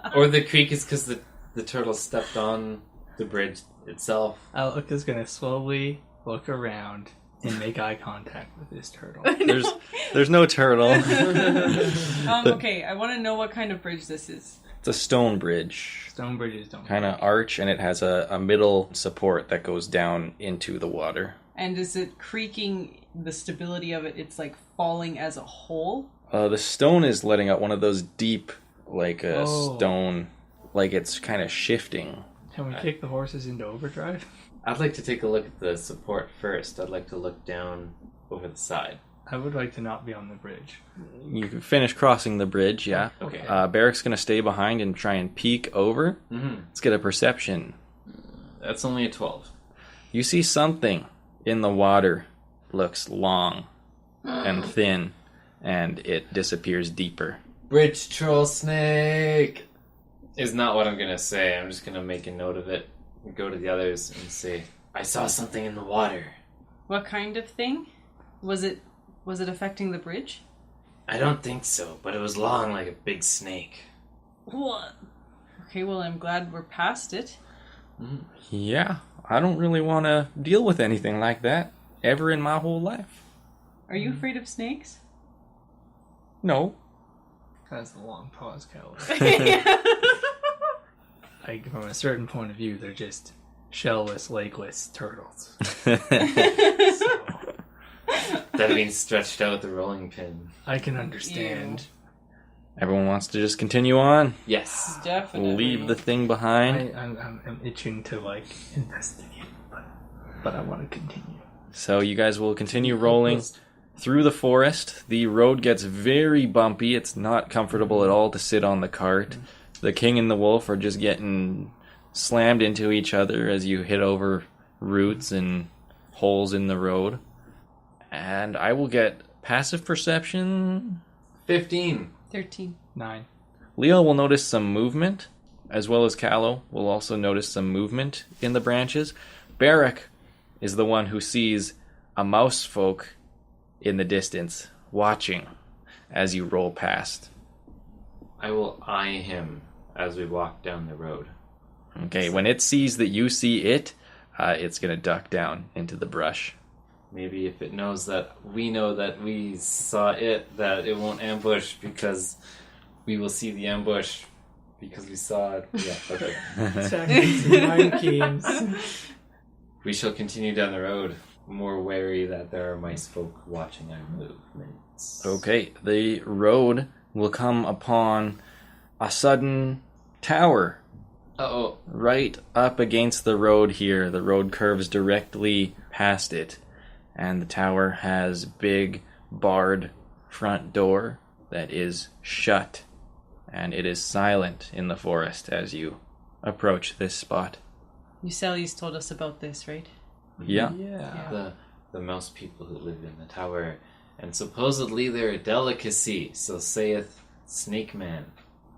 bridge? Or the creek is because the turtle stepped on the bridge itself. Alika's gonna slowly look around and make eye contact with this turtle. There's no turtle. Okay, I want to know what kind of bridge this is. It's a stone bridge. Stone bridges don't Kind of arch, and it has a middle support that goes down into the water. And is it creaking, the stability of it, it's like falling as a whole? The stone is letting out one of those deep, like a Oh. stone, like it's kind of shifting. Can we kick the horses into overdrive? I'd like to take a look at the support first. I'd like to look down over the side. I would like to not be on the bridge. You can finish crossing the bridge, yeah. Okay. Barrick's gonna stay behind and try and peek over. Mm-hmm. Let's get a perception. That's only a 12. You see something in the water. Looks long and thin, and it disappears deeper. Bridge troll snake is not what I'm gonna say. I'm just gonna make a note of it and go to the others and say, I saw something in the water. What kind of thing? Was it affecting the bridge? I don't think so, but it was long like a big snake. What? Okay, well, I'm glad we're past it. Yeah, I don't really want to deal with anything like that ever in my whole life. Are you afraid of snakes? No. That's a long pause, Callie. like from a certain point of view, they're just shellless, legless turtles. That being stretched out the rolling pin. I can understand. Everyone wants to just continue on. Yes. Definitely. Leave the thing behind. I'm itching to like investigate, but I want to continue. So you guys will continue rolling through the forest. The road gets very bumpy. It's not comfortable at all to sit on the cart. The king and the wolf are just getting slammed into each other as you hit over roots and holes in the road. And I will get passive perception. 15. 13. 9. Leo will notice some movement, as well as Callo will also notice some movement in the branches. Barrik is the one who sees a mouse folk in the distance, watching as you roll past. I will eye him as we walk down the road. Okay, when it sees that you see it, it's going to duck down into the brush. Maybe if it knows that we know that we saw it, that it won't ambush because we will see the ambush because we saw it. Yeah, okay. Tactics and mind games. We shall continue down the road, more wary that there are mice folk watching our movements. Okay, the road will come upon a sudden tower. Uh-oh. Right up against the road here. The road curves directly past it. And the tower has big barred front door that is shut. And it is silent in the forest as you approach this spot. Uselli's told us about this, right? Yeah. The mouse people who live in the tower. And supposedly they're a delicacy, so saith Snake Man.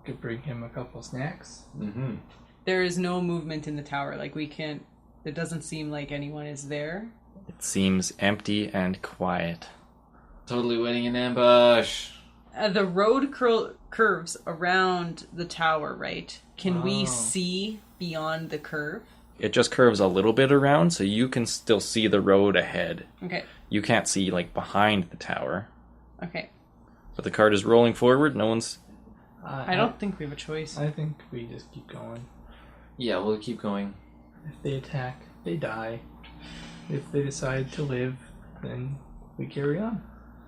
Could bring him a couple snacks. Mm-hmm. There is no movement in the tower. Like, we can't... It doesn't seem like anyone is there. It seems empty and quiet. Totally waiting an ambush. The road curves around the tower, right? Can we see beyond the curve? It just curves a little bit around, so you can still see the road ahead. Okay. You can't see, like, behind the tower. Okay. But the cart is rolling forward. No one's... I don't think we have a choice. I think we just keep going. Yeah, we'll keep going. If they attack, they die. If they decide to live, then we carry on.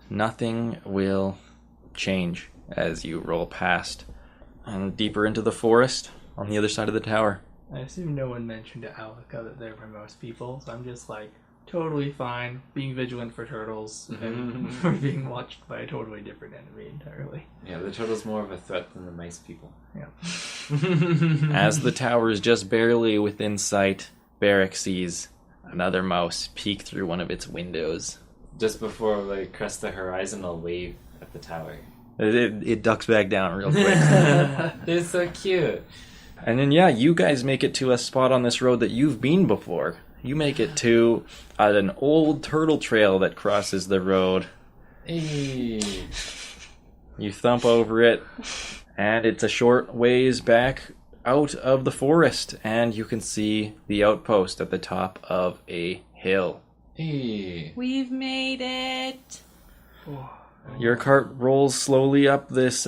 Nothing will change as you roll past and deeper into the forest on the other side of the tower. I assume no one mentioned to Alika that they're most people, so I'm just like, totally fine, being vigilant for turtles, and for being watched by a totally different enemy entirely. Yeah, the turtle's more of a threat than the mice people. Yeah. As the tower is just barely within sight, Barrik sees another mouse peek through one of its windows. Just before they crest the horizon, I'll wave at the tower. It ducks back down real quick. They're so cute. And then, yeah, you guys make it to a spot on this road that you've been before. You make it to an old turtle trail that crosses the road. Hey. You thump over it, and it's a short ways back out of the forest, and you can see the outpost at the top of a hill. Hey. We've made it! Your cart rolls slowly up this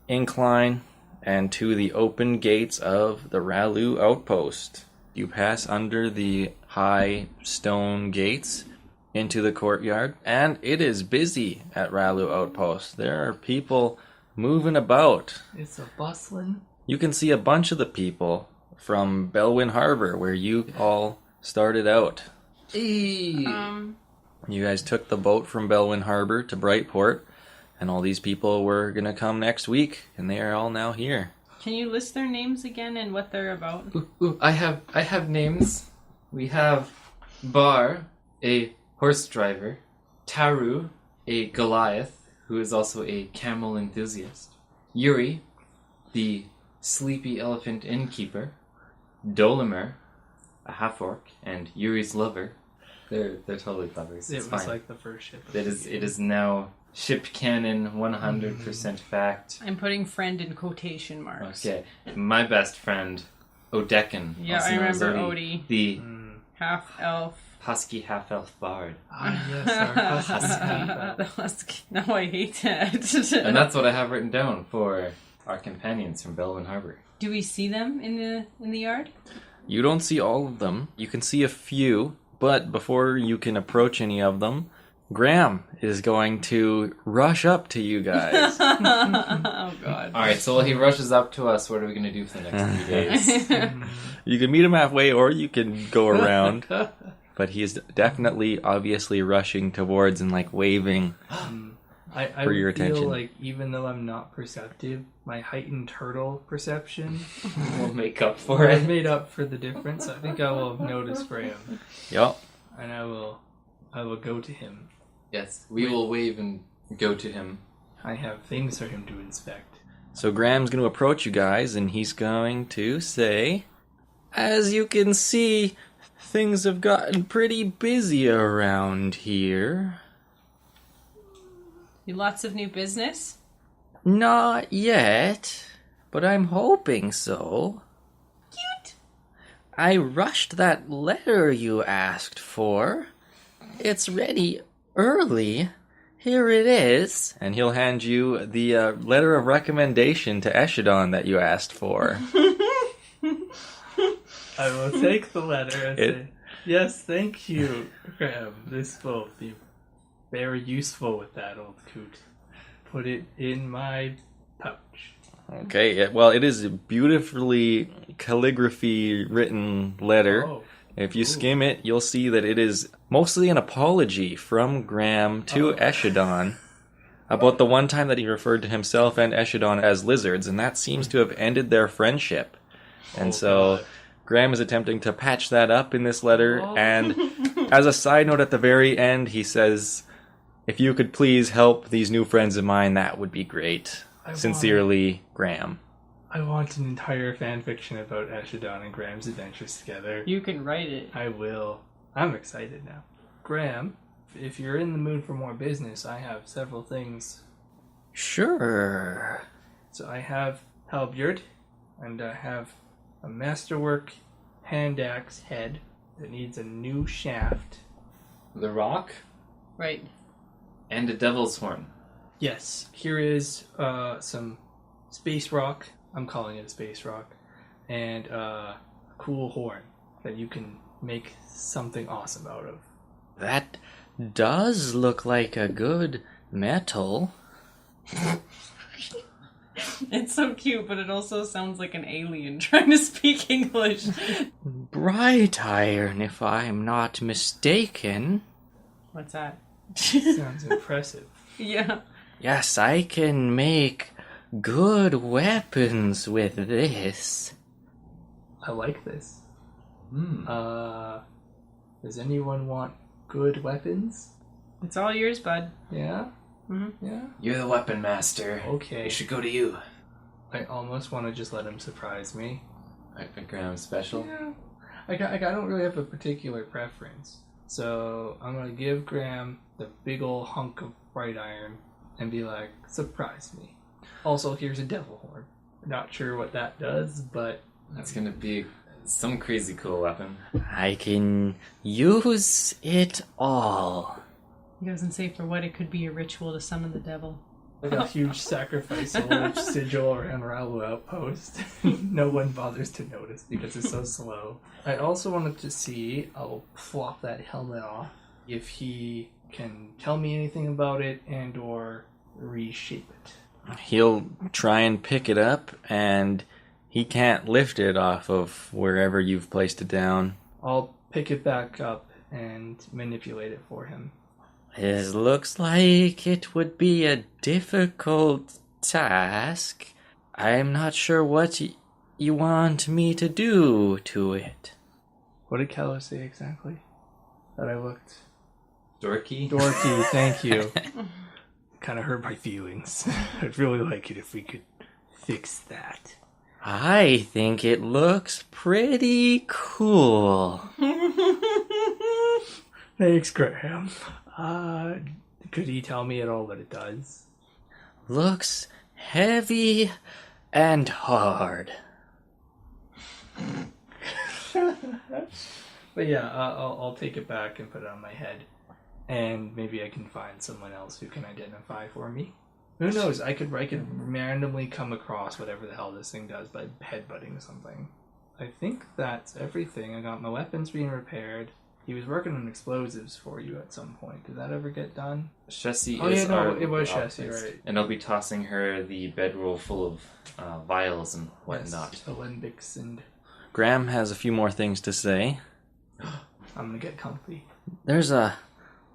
incline and to the open gates of the Rallu Outpost. You pass under the high stone gates into the courtyard, and it is busy at Rallu Outpost. There are people moving about. It's a bustling. You can see a bunch of the people from Belwyn Harbor, where you all started out. Hey. You guys took the boat from Belwyn Harbor to Brightport, and all these people were going to come next week, and they are all now here. Can you list their names again and what they're about? Ooh, I have names. We have Bar, a horse driver. Taru, a Goliath, who is also a camel enthusiast. Yuri, the sleepy elephant innkeeper. Dolimer, a half-orc, and Yuri's lover. They're totally lovers. It's It was fine. like the first ship. It is now ship canon, 100% fact. I'm putting friend in quotation marks. Okay, my best friend, Odekin. Yeah, also I known as remember Odie, Odie. the Half elf. husky half-elf bard. Ah, yes, our husky. The husky. No, I hate that. And that's what I have written down for our companions from Belvin Harbor. Do we see them in the yard? You don't see all of them. You can see a few, but before you can approach any of them, Graham is going to rush up to you guys. Oh God! All right, so while he rushes up to us, what are we going to do for the next 3 days? You can meet him halfway, or you can go around. But he's definitely, obviously rushing towards and like waving I for your feel attention. like even though I'm not perceptive, my heightened turtle perception We'll make up for has it. made up for the difference. I think I will have noticed Graham, Yep. and I will go to him. Yes, we will wave and go to him. I have things for him to inspect. So Graham's going to approach you guys, and he's going to say, "As you can see, things have gotten pretty busy around here." Lots of new business. Not yet, but I'm hoping so. Cute. I rushed that letter you asked for. It's ready early. Here it is. And he'll hand you the letter of recommendation to Eshadon that you asked for. I will take the letter and say, "Yes, thank you, Graham. This will be very useful with that old coot. Put it in my pouch." Okay, well, it is a beautifully calligraphy written letter. Oh, If you skim it, you'll see that it is mostly an apology from Graham to Eshadon about the one time that he referred to himself and Eshadon as lizards, and that seems to have ended their friendship. And so God. Graham is attempting to patch that up in this letter, Oh. and as a side note at the very end, he says, "If you could please help these new friends of mine, that would be great. Sincerely, Graham." I want an entire fan fiction about Eshadon and Graham's adventures together. You can write it. I will. I'm excited now. Graham, if you're in the mood for more business, I have several things. Sure. So I have halberd, and I have a masterwork hand axe head that needs a new shaft. The rock Right. and a devil's horn. Yes, here is some space rock. I'm calling it a space rock. And a cool horn that you can make something awesome out of. That does look like a good metal. It's so cute, but it also sounds like an alien trying to speak English. Bright iron, if I'm not mistaken. What's that? Sounds impressive. Yeah. Yes, I can make good weapons with this. I like this. Hmm. Does anyone want good weapons? It's all yours, bud. Yeah? Mm-hmm. Yeah? You're the weapon master. Okay. It should go to you. I almost want to just let him surprise me. Graham special. Yeah. I don't really have a particular preference. So I'm going to give Graham the big ol' hunk of bright iron and be like, surprise me. Also, here's a devil horn. Not sure what that does, but That's gonna be some crazy cool weapon. I can use it all. He doesn't say for what. It could be a ritual to summon the devil. like a huge sacrificial sigil around Rallu Outpost. No one bothers to notice because it's so slow. I also wanted to see, I'll flop that helmet off, if he can tell me anything about it and or reshape it. He'll try and pick it up, and he can't lift it off of wherever you've placed it down. I'll pick it back up and manipulate it for him. It looks like it would be a difficult task. I'm not sure what you want me to do to it. What did Callo say exactly? That I looked Dorky? dorky, thank you. Kind of hurt my feelings. I'd really like it if we could fix that. I think it looks pretty cool. Thanks, Graham. Could he tell me at all what it does? Looks heavy and hard. But yeah, I'll take it back and put it on my head. And maybe I can find someone else who can identify for me. Who knows? I could randomly come across whatever the hell this thing does by headbutting something. I think that's everything. I got my weapons being repaired. He was working on explosives for you at some point. Did that ever get done? Chessie it was Chessie, right? And I'll be tossing her the bedroll full of vials and whatnot. Yes, alembics and... Graham has a few more things to say. I'm gonna get comfy. There's a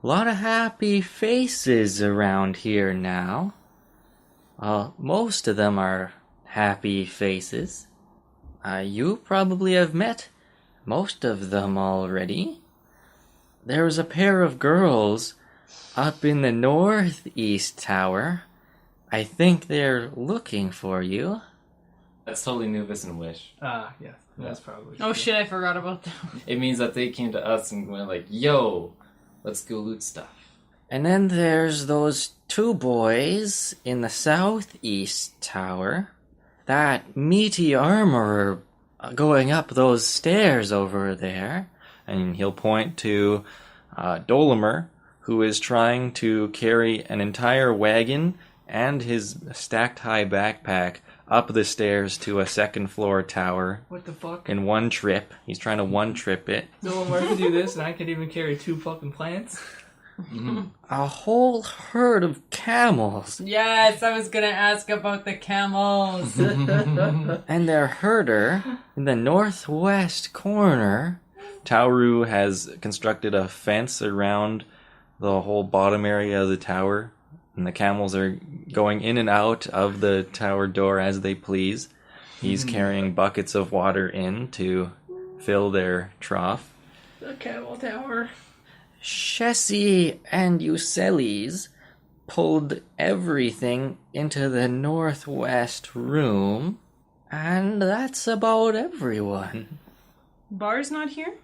lot of happy faces around here now. Most of them are happy faces. You probably have met most of them already. There's a pair of girls up in the northeast tower. I think they're looking for you. That's totally Nuvis and Wish. Yeah. That's probably Oh true. shit, I forgot about that. It means that they came to us and went like, yo, let's go loot stuff. And then there's those two boys in the southeast tower. That meaty armorer going up those stairs over there. And he'll point to Dolomer, who is trying to carry an entire wagon and his stacked high backpack up the stairs to a second floor tower What the fuck? in one trip. He's trying to one trip it. No one can do this, and I can even carry 2 fucking plants? A whole herd of camels. Yes, I was gonna ask about the camels. And their herder in the northwest corner. Tauru has constructed a fence around the whole bottom area of the tower, and the camels are going in and out of the tower door as they please. He's carrying buckets of water in to fill their trough. The camel tower. Chessie and Euceles pulled everything into the northwest room, and that's about everyone. Bar's not here?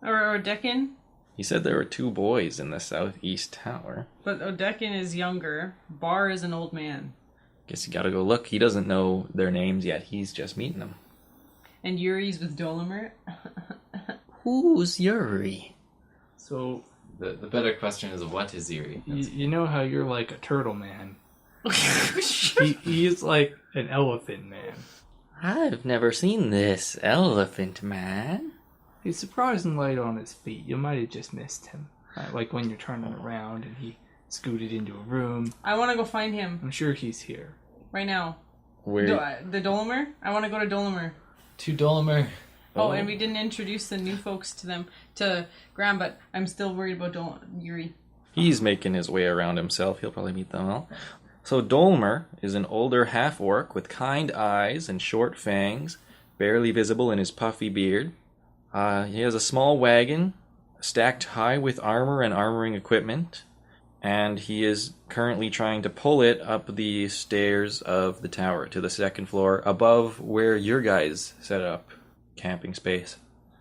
Or Odekin? He said there were 2 boys in the southeast tower. But Odekin is younger. Bar is an old man. Guess you gotta go look. He doesn't know their names yet. He's just meeting them. And Yuri's with Dolomer. Who's Yuri? So, The better question is, what is Yuri? you know how you're like a turtle man? He's like an elephant man. I've never seen this elephant man. He's surprisingly light on his feet. You might have just missed him. Like when you're turning around and he scooted into a room. I want to go find him I'm sure he's here. right now. Where? The Dolomer? I want to go to Dolomer. To Dolomer. Oh, and we didn't introduce the new folks to Graham, but I'm still worried about Yuri. He's making his way around himself. He'll probably meet them all. So Dolmer is an older half-orc with kind eyes and short fangs, barely visible in his puffy beard. He has a small wagon stacked high with armor and armoring equipment, and he is currently trying to pull it up the stairs of the tower to the second floor above where your guys set up camping space.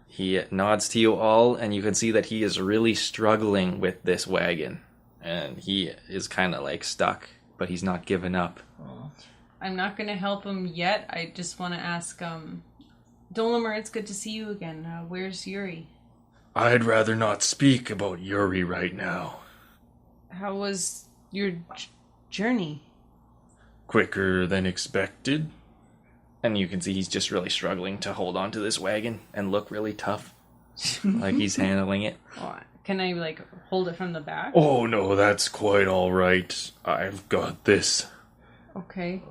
He nods to you all, and you can see that he is really struggling with this wagon, and he is kind of like stuck, but he's not giving up. I'm not going to help him yet. I just want to ask, Dolomer, it's good to see you again. Where's Yuri? I'd rather not speak about Yuri right now. How was your journey? Quicker than expected. And you can see he's just really struggling to hold on to this wagon and look really tough, like he's handling it. Oh, can I, hold it from the back? Oh no, that's quite all right. I've got this. Okay.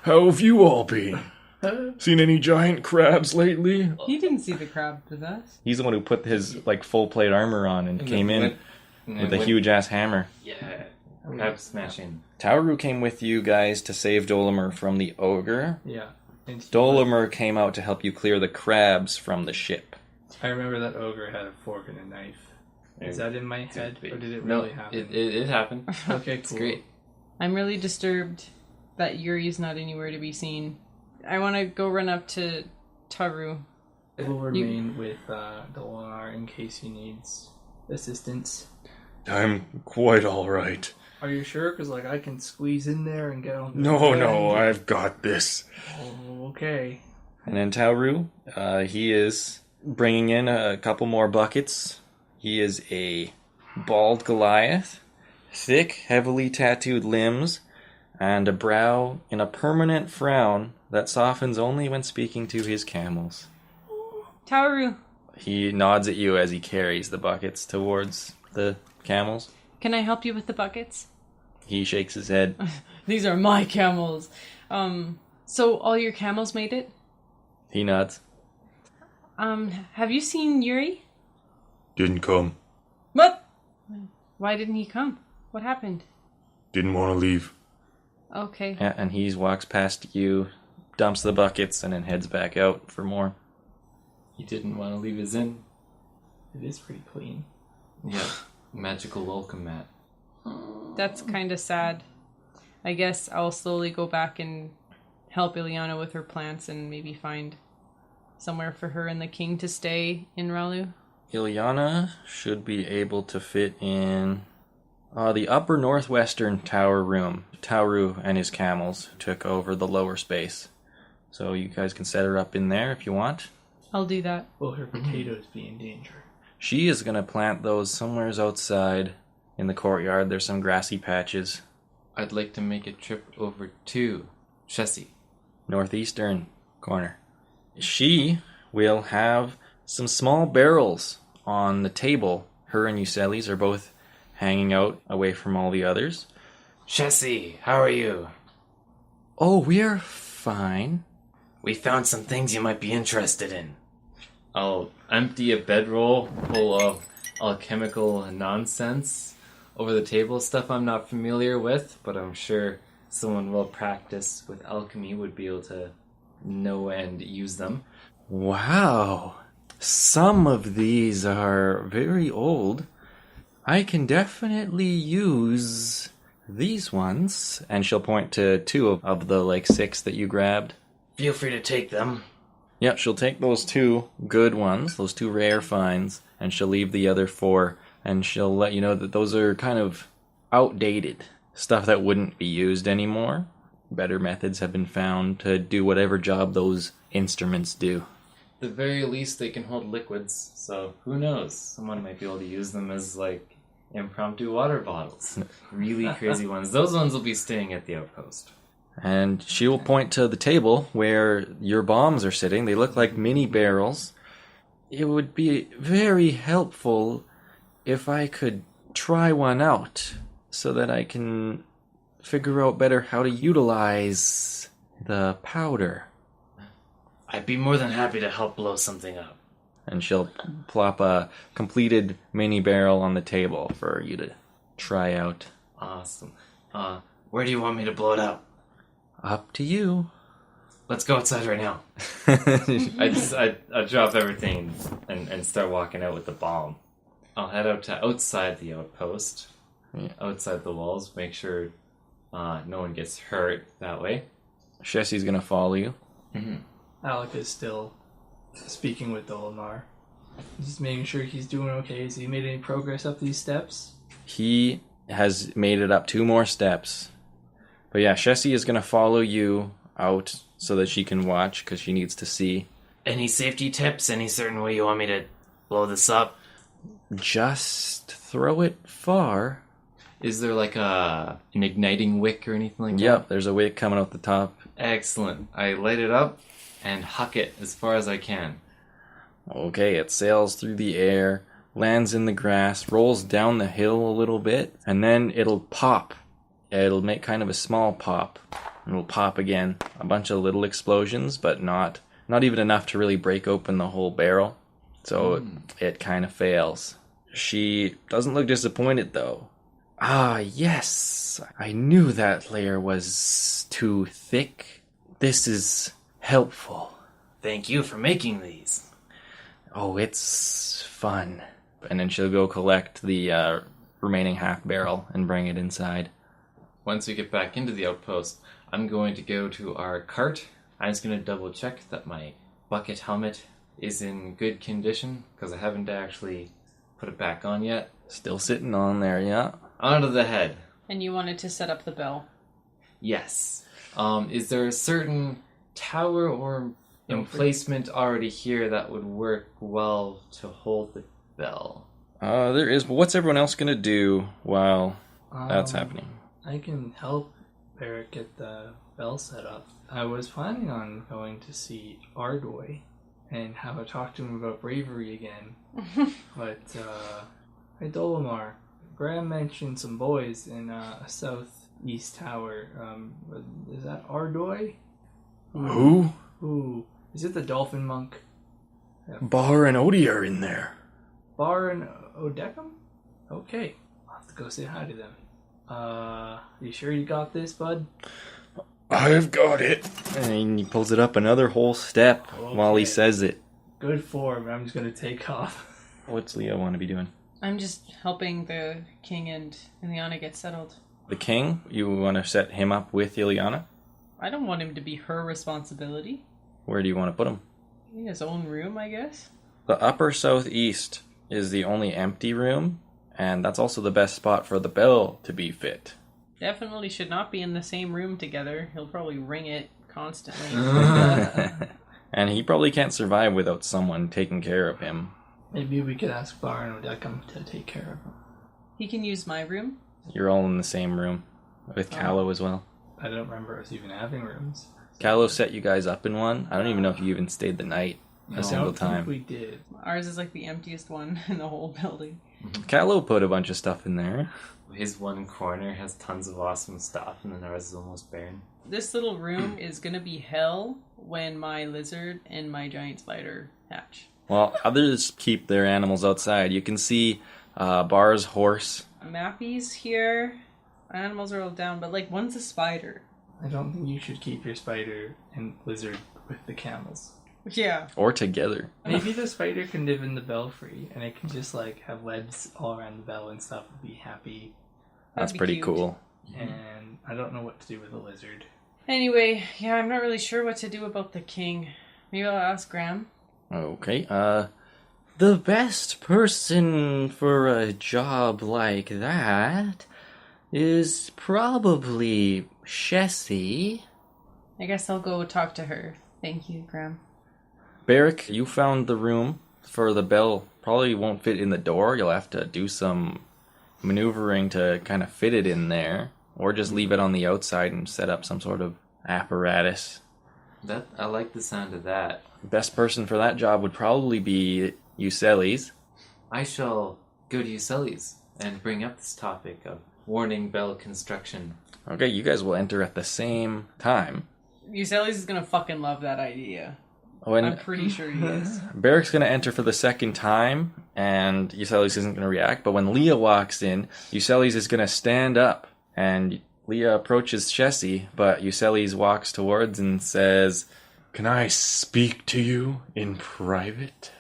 How have you all been? Seen any giant crabs lately? You didn't see the crab with us. He's the one who put his full plate armor on and came in with a huge ass hammer. Yeah. Crab smashing. Tauru came with you guys to save Dolomer from the ogre. Yeah. And Dolomer came out to help you clear the crabs from the ship. I remember that ogre had a fork and a knife. Is that in my head, or did it No, really happen? It happened. Okay, It's cool. great. I'm really disturbed that Yuri's not anywhere to be seen. I want to go run up to Taru. I will remain with Dolonar in case he needs assistance. I'm quite all right. Are you sure? Because I can squeeze in there and get on. No, I've got this. Oh, okay. And then Tauru, he is bringing in a couple more buckets. He is a bald Goliath, thick, heavily tattooed limbs, and a brow in a permanent frown that softens only when speaking to his camels. Tauru, He nods at you as he carries the buckets towards the camels. can I help you with the buckets? He shakes his head. These are my camels. So all your camels made it? He nods. Have you seen Yuri? Didn't come. What? Why didn't he come? What happened? Didn't want to leave. Okay. Yeah, and he walks past you, dumps the buckets, and then heads back out for more. He didn't want to leave his inn. It is pretty clean. Yeah. Magical welcome mat. That's kind of sad. I guess I'll slowly go back and help Ileana with her plants and maybe find somewhere for her and the king to stay in Rallu. Ilyana should be able to fit in the upper northwestern tower room. Tauru and his camels took over the lower space. So you guys can set her up in there if you want. I'll do that. Will her potatoes be in danger? She is going to plant those somewheres outside in the courtyard. There's some grassy patches. I'd like to make a trip over to Chessie. Northeastern corner. She will have some small barrels on the table. Her and Euceles are both hanging out away from all the others. Chessie, how are you? Oh, we're fine. We found some things you might be interested in. I'll empty a bedroll full of alchemical nonsense over the table, stuff I'm not familiar with, but I'm sure someone well practiced with alchemy would be able to know and use them. Wow. Some of these are very old. I can definitely use these ones. And she'll point to two of the 6 that you grabbed. Feel free to take them. Yep, she'll take those 2 good ones, those 2 rare finds, and she'll leave the other 4, and she'll let you know that those are kind of outdated. Stuff that wouldn't be used anymore. Better methods have been found to do whatever job those instruments do. At the very least, they can hold liquids, so who knows? Someone might be able to use them as, impromptu water bottles. Really crazy ones. Those ones will be staying at the outpost. And she will point to the table where your bombs are sitting. They look like mini barrels. It would be very helpful if I could try one out so that I can figure out better how to utilize the powder. I'd be more than happy to help blow something up. And she'll plop a completed mini barrel on the table for you to try out. Awesome. Where do you want me to blow it up? Up to you. Let's go outside right now. I drop everything and start walking out with the bomb. I'll head out to outside the outpost, outside the walls, make sure no one gets hurt that way. Shessie's gonna follow you. Mm-hmm. Alec is still speaking with Dolinar. Just making sure he's doing okay. Has he made any progress up these steps? He has made it up 2 more steps. But yeah, Shessie is gonna follow you out so that she can watch, because she needs to see. Any safety tips? Any certain way you want me to blow this up? Just throw it far. Is there an igniting wick or anything like that? Yep, there's a wick coming out the top. Excellent. I light it up and huck it as far as I can. Okay, it sails through the air, lands in the grass, rolls down the hill a little bit, and then it'll pop. It'll make kind of a small pop, and it'll pop again. A bunch of little explosions, but not even enough to really break open the whole barrel. So it kind of fails. She doesn't look disappointed, though. Ah, yes. I knew that layer was too thick. This is helpful. Thank you for making these. Oh, it's fun. And then she'll go collect the remaining half barrel and bring it inside. Once we get back into the outpost, I'm going to go to our cart. I'm just going to double check that my bucket helmet is in good condition, because I haven't actually put it back on yet. Still sitting on there, yeah. Onto the head. And you wanted to set up the bell. Yes. Is there a certain tower or emplacement already here that would work well to hold the bell? There is, but what's everyone else going to do while that's happening. I can help Barrik get the bell set up. I was planning on going to see Ardoy and have a talk to him about bravery again. But, hey Dolomar, Graham mentioned some boys in a southeast tower. Is that Ardoy? Who? Ooh, is it the dolphin monk? Bar and Odie are in there. Bar and Odecum? Okay, I'll have to go say hi to them. You sure you got this, bud? I've got it. And he pulls it up another whole step while he says it. Good form, I'm just gonna take off. What's Leah want to be doing? I'm just helping the king and Ileana get settled. The king? You want to set him up with Ileana? I don't want him to be her responsibility. Where do you want to put him? In his own room, I guess. The upper southeast is the only empty room, and that's also the best spot for the bell to be fit. Definitely should not be in the same room together. He'll probably ring it constantly. And he probably can't survive without someone taking care of him. Maybe we could ask Bar and Odecum to take care of him. He can use my room. You're all in the same room, with Callo as well. I don't remember us even having rooms. Callo set you guys up in one. I don't even know if you even stayed the night a single I don't time. think we did. Ours is like the emptiest one in the whole building. Callo put a bunch of stuff in there. His one corner has tons of awesome stuff, and then ours is almost barren. This little room is gonna be hell when my lizard and my giant spider hatch. Well, others keep their animals outside. You can see Bar's horse. Mappy's here. Animals are all down, but like one's a spider. I don't think you should keep your spider and lizard with the camels. Yeah. Or together. Maybe the spider can live in the belfry, and it can just like have webs all around the bell and stuff and be happy. That's That'd be pretty cute. cool. And I don't know what to do with a lizard. Anyway, yeah, I'm not really sure what to do about the king. Maybe I'll ask Graham. Okay, the best person for a job like that is probably Shessie. I guess I'll go talk to her. Thank you, Graham. Barrik, you found the room for the bell. Probably won't fit in the door. You'll have to do some maneuvering to kind of fit it in there. Or just leave it on the outside and set up some sort of apparatus. I like the sound of that. Best person for that job would probably be Uceles. I shall go to Uceles and bring up this topic of warning bell construction. Okay, you guys will enter at the same time. Uceles is gonna fucking love that idea. When I'm pretty sure he is. Barrick's going to enter for the second time, and Uceles isn't going to react. But when Leah walks in, Uceles is going to stand up, and Leah approaches Shessie, but Uceles walks towards and says, Can I speak to you in private?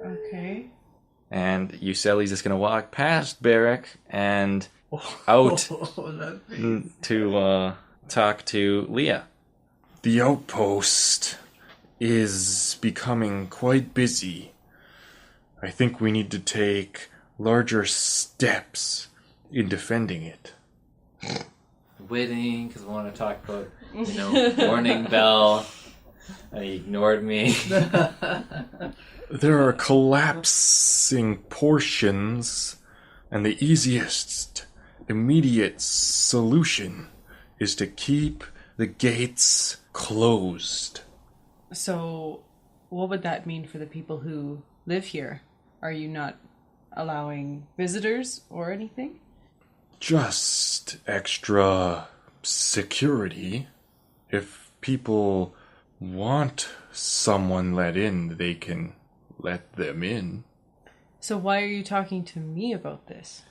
Okay. and Uceles is going to walk past Barrik and out to talk to Leah. The outpost is becoming quite busy. I think we need to take larger steps in defending it. Waiting, because I want to talk about, warning bell. And he ignored me. There are collapsing portions, and the easiest, immediate solution is to keep the gates closed. So, what would that mean for the people who live here? Are you not allowing visitors or anything? Just extra security. If people want someone let in, they can let them in. So why are you talking to me about this?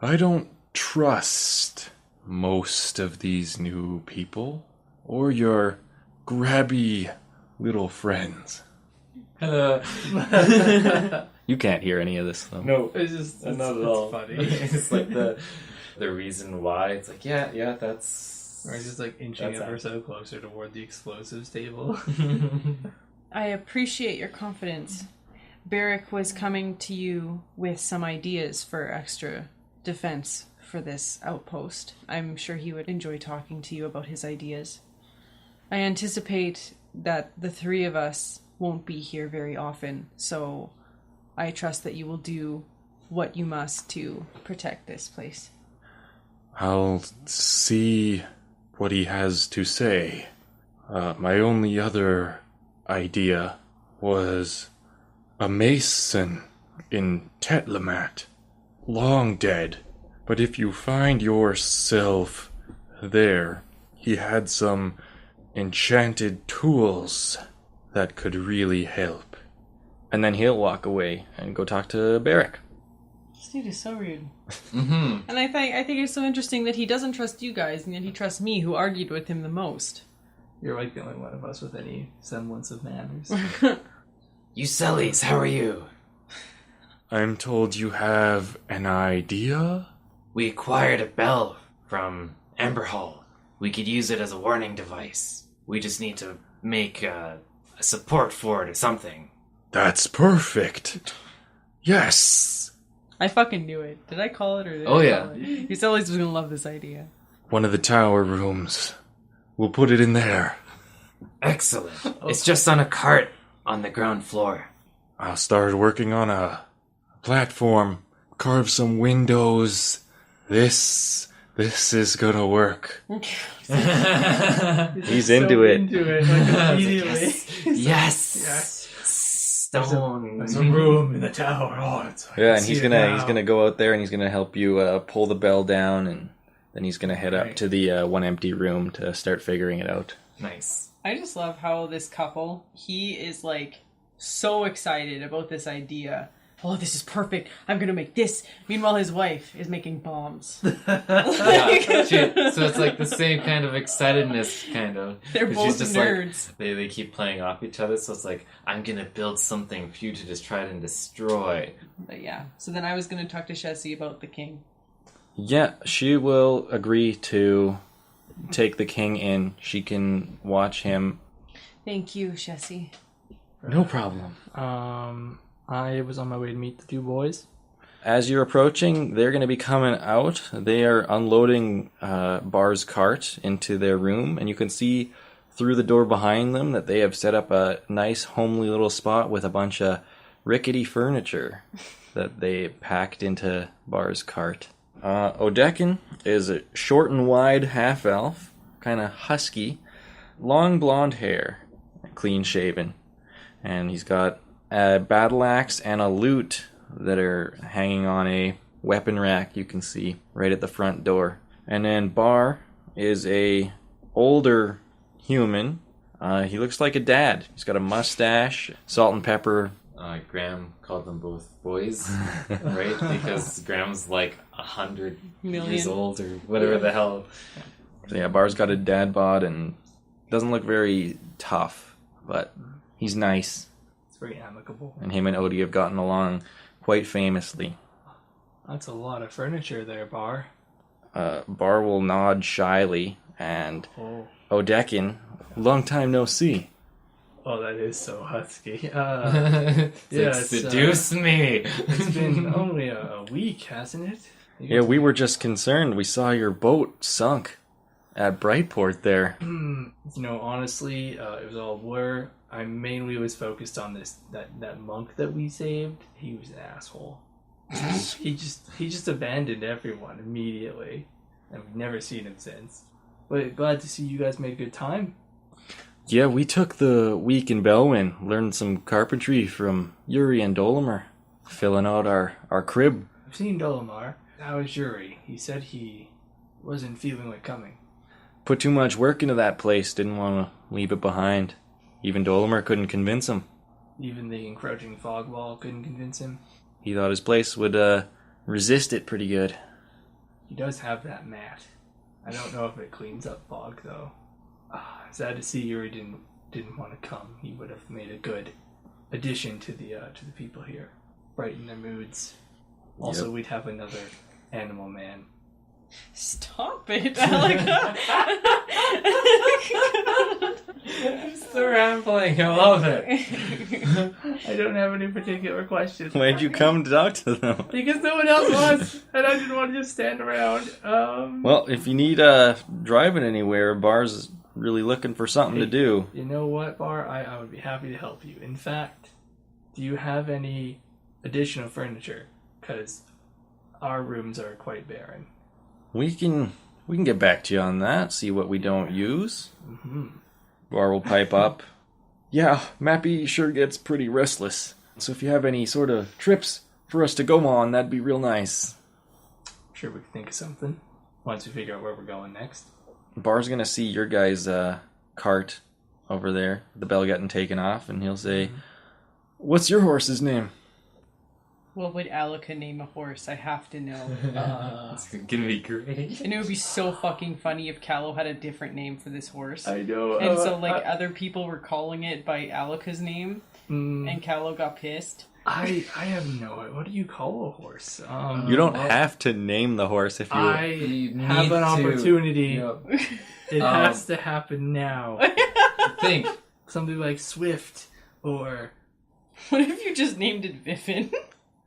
I don't trust most of these new people or your grabby little friends. Hello. You can't hear any of this, though. No, It's just not at all. funny. It's like the reason why. It's like, yeah, that's... Or it's just like inching That's ever so closer toward the explosives table. I appreciate your confidence. Barrik was coming to you with some ideas for extra defense for this outpost. I'm sure he would enjoy talking to you about his ideas. I anticipate that the three of us won't be here very often, so I trust that you will do what you must to protect this place. I'll see what he has to say. My only other idea was a mason in Tetlamat, long dead. But if you find yourself there, he had some enchanted tools that could really help. And then he'll walk away and go talk to Barrik. This dude is so rude. Mm-hmm. And I think it's so interesting that he doesn't trust you guys, and yet he trusts me, who argued with him the most. You're like the only one of us with any semblance of manners. You Sellies, how are you? I'm told you have an idea? We acquired a bell from Amberhall. We could use it as a warning device. We just need to make a support for it or something. That's perfect. Yes. I fucking knew it. Did I call it or did Oh, I yeah. call it? He always was gonna love this idea. One of the tower rooms. We'll put it in there. Excellent. It's just on a cart on the ground floor. I'll start working on a platform. Carve some windows. This is gonna work. He's into it. Into it, like immediately. Yes. Stone. There's a room in the tower. Oh, it's Yeah, and he's gonna go out there and he's gonna help you pull the bell down, and then he's gonna head up to the one empty room to start figuring it out. Nice. I just love how this couple, he is like so excited about this idea. Oh, this is perfect. I'm going to make this. Meanwhile, his wife is making bombs. Yeah, so it's like the same kind of excitedness, kind of. They're 'Cause both she's just nerds. Like, they keep playing off each other, so it's like, I'm gonna build something for you to just try and destroy. But yeah, so then I was going to talk to Shessie about the king. Yeah, she will agree to take the king in. She can watch him. Thank you, Shessie. No problem. I was on my way to meet the two boys. As you're approaching, they're going to be coming out. They are unloading Bar's cart into their room, and you can see through the door behind them that they have set up a nice, homely little spot with a bunch of rickety furniture that they packed into Bar's cart. Odekin is a short and wide half-elf, kind of husky, long blonde hair, clean shaven, and he's got a battle axe and a lute that are hanging on a weapon rack you can see right at the front door. And then Bar is a older human. He looks like a dad. He's got a mustache, salt and pepper. Graham called them both boys, right? Because Graham's like 100 years old or whatever the hell. So yeah, Bar's got a dad bod and doesn't look very tough, but he's nice. It's very amicable. And him and Odie have gotten along quite famously. That's a lot of furniture there, Bar. Bar will nod shyly, and Oh, Odekin, long time no see. that is so husky. It's Yeah, like, it's, seduce me. It's been only a week, hasn't it? Yeah, we were just concerned. We saw your boat sunk at Brightport there. Honestly, it was all blur. I mainly was focused on that monk that we saved. He was an asshole. he just abandoned everyone immediately, and we've never seen him since. But glad to see you guys made a good time. Yeah, we took the week in Belwyn, learned some carpentry from Yuri and Dolomer, filling out our crib. I've seen Dolomar. How is Yuri? He said he wasn't feeling like coming. Put too much work into that place, didn't want to leave it behind. Even Dolomer couldn't convince him. Even the encroaching fog wall couldn't convince him. He thought his place would resist it pretty good. He does have that mat. I don't know if it cleans up fog, though. Sad to see Yuri didn't want to come. He would have made a good addition to the people here. Brighten their moods. Also, Yep. we'd have another animal man. Stop it, Alika. It's the rambling. I love it. I don't have any particular questions. Why'd you come to talk to them? Because no one else was, and I didn't want to just stand around. Well, if you need driving anywhere, Bar's really looking for something to do. You know what, Bar? I would be happy to help you. In fact, do you have any additional furniture? Because our rooms are quite barren. We can get back to you on that, see what we don't use. Bar will pipe up. Yeah, Mappy sure gets pretty restless. So if you have any sort of trips for us to go on, that'd be real nice. Sure, we can think of something once we figure out where we're going next. Bar's gonna see your guys' cart over there, the bell getting taken off, and he'll say, "What's your horse's name?" What would Alika name a horse? I have to know. It's gonna be great. And it would be so fucking funny if Callo had a different name for this horse. I know. And so, like, other people were calling it by Alika's name, and Callo got pissed. I have no idea. What do you call a horse? You don't have to name the horse if you... I have an opportunity. Yep. It has to happen now. Think. Something like Swift, or... What if you just named it Vivian?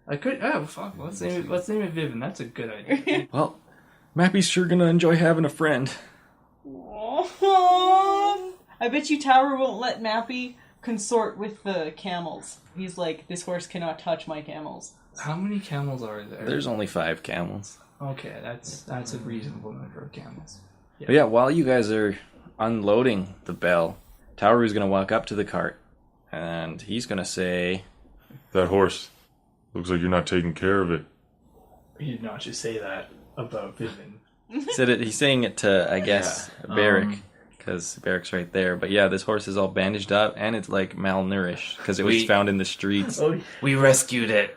I could... Oh, fuck. Let's name it Vivian. That's a good idea. Well, Mappy's sure gonna enjoy having a friend. I bet you Tower won't let Mappy consort with the camels. He's like, this horse cannot touch my camels. How many camels are there? There's only 5 camels. Okay, that's a reasonable number of camels. Yeah. But yeah, while you guys are unloading the bell, Taoru's gonna walk up to the cart, and he's gonna say... That horse. Looks like you're not taking care of it. He did not just say that about Vivian. He's saying it to, I guess, Barrik, because Barrick's right there. But yeah, this horse is all bandaged up, and it's like malnourished, because it was found in the streets. We rescued it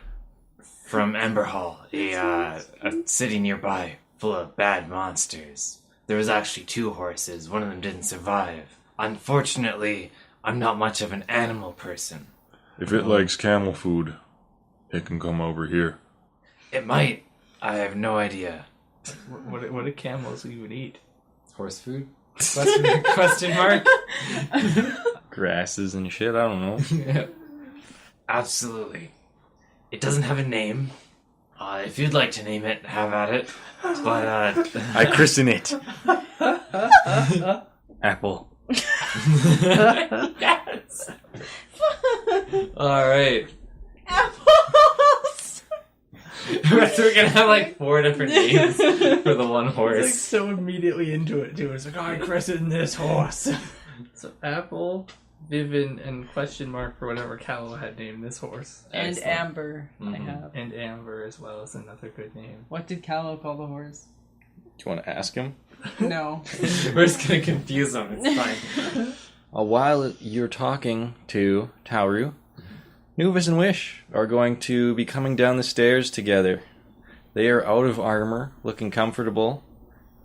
from Amberhall, a city nearby full of bad monsters. There was actually 2 horses. One of them didn't survive. Unfortunately, I'm not much of an animal person. If it likes camel food, it can come over here. It might. I have no idea. What do camels even eat? Horse food? Question mark? Grasses and shit, I don't know. Yeah. Absolutely. It doesn't have a name. If you'd like to name it, have at it. But, I christen it. Apple. Yes! Alright. Apples! So we're gonna have like 4 different names for the one He's horse. like so immediately into it too. It's like, I christened this horse. So Apple, Vivian, and question mark for whatever Callo had named this horse. And Excellent. Amber, I have. And Amber as well is another good name. What did Callo call the horse? Do you want to ask him? No. We're just gonna confuse them, it's fine. While you're talking to Taoru, Nuvis and Wish are going to be coming down the stairs together. They are out of armor, looking comfortable,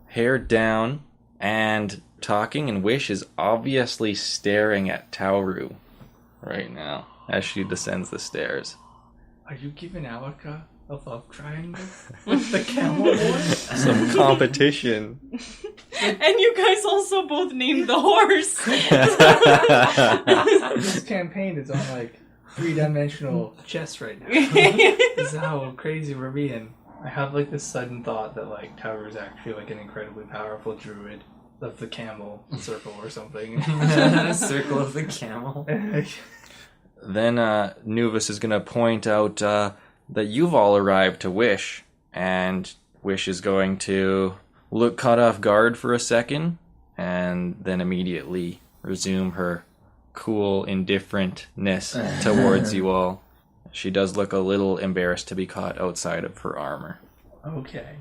hair down, and talking, and Wish is obviously staring at Taoru right now as she descends the stairs. Are you giving Alika a love triangle with the camel horse? Some competition. And you guys also both named the horse. This campaign is on like 3-dimensional chess right now. This is how crazy we're being. I have like this sudden thought that like Tower is actually like an incredibly powerful druid of the camel circle or something. Circle of the camel. Then Nuvis is going to point out that you've all arrived to Wish, and Wish is going to look caught off guard for a second, and then immediately resume her cool indifferentness towards you all. She does look a little embarrassed to be caught outside of her armor. Okay.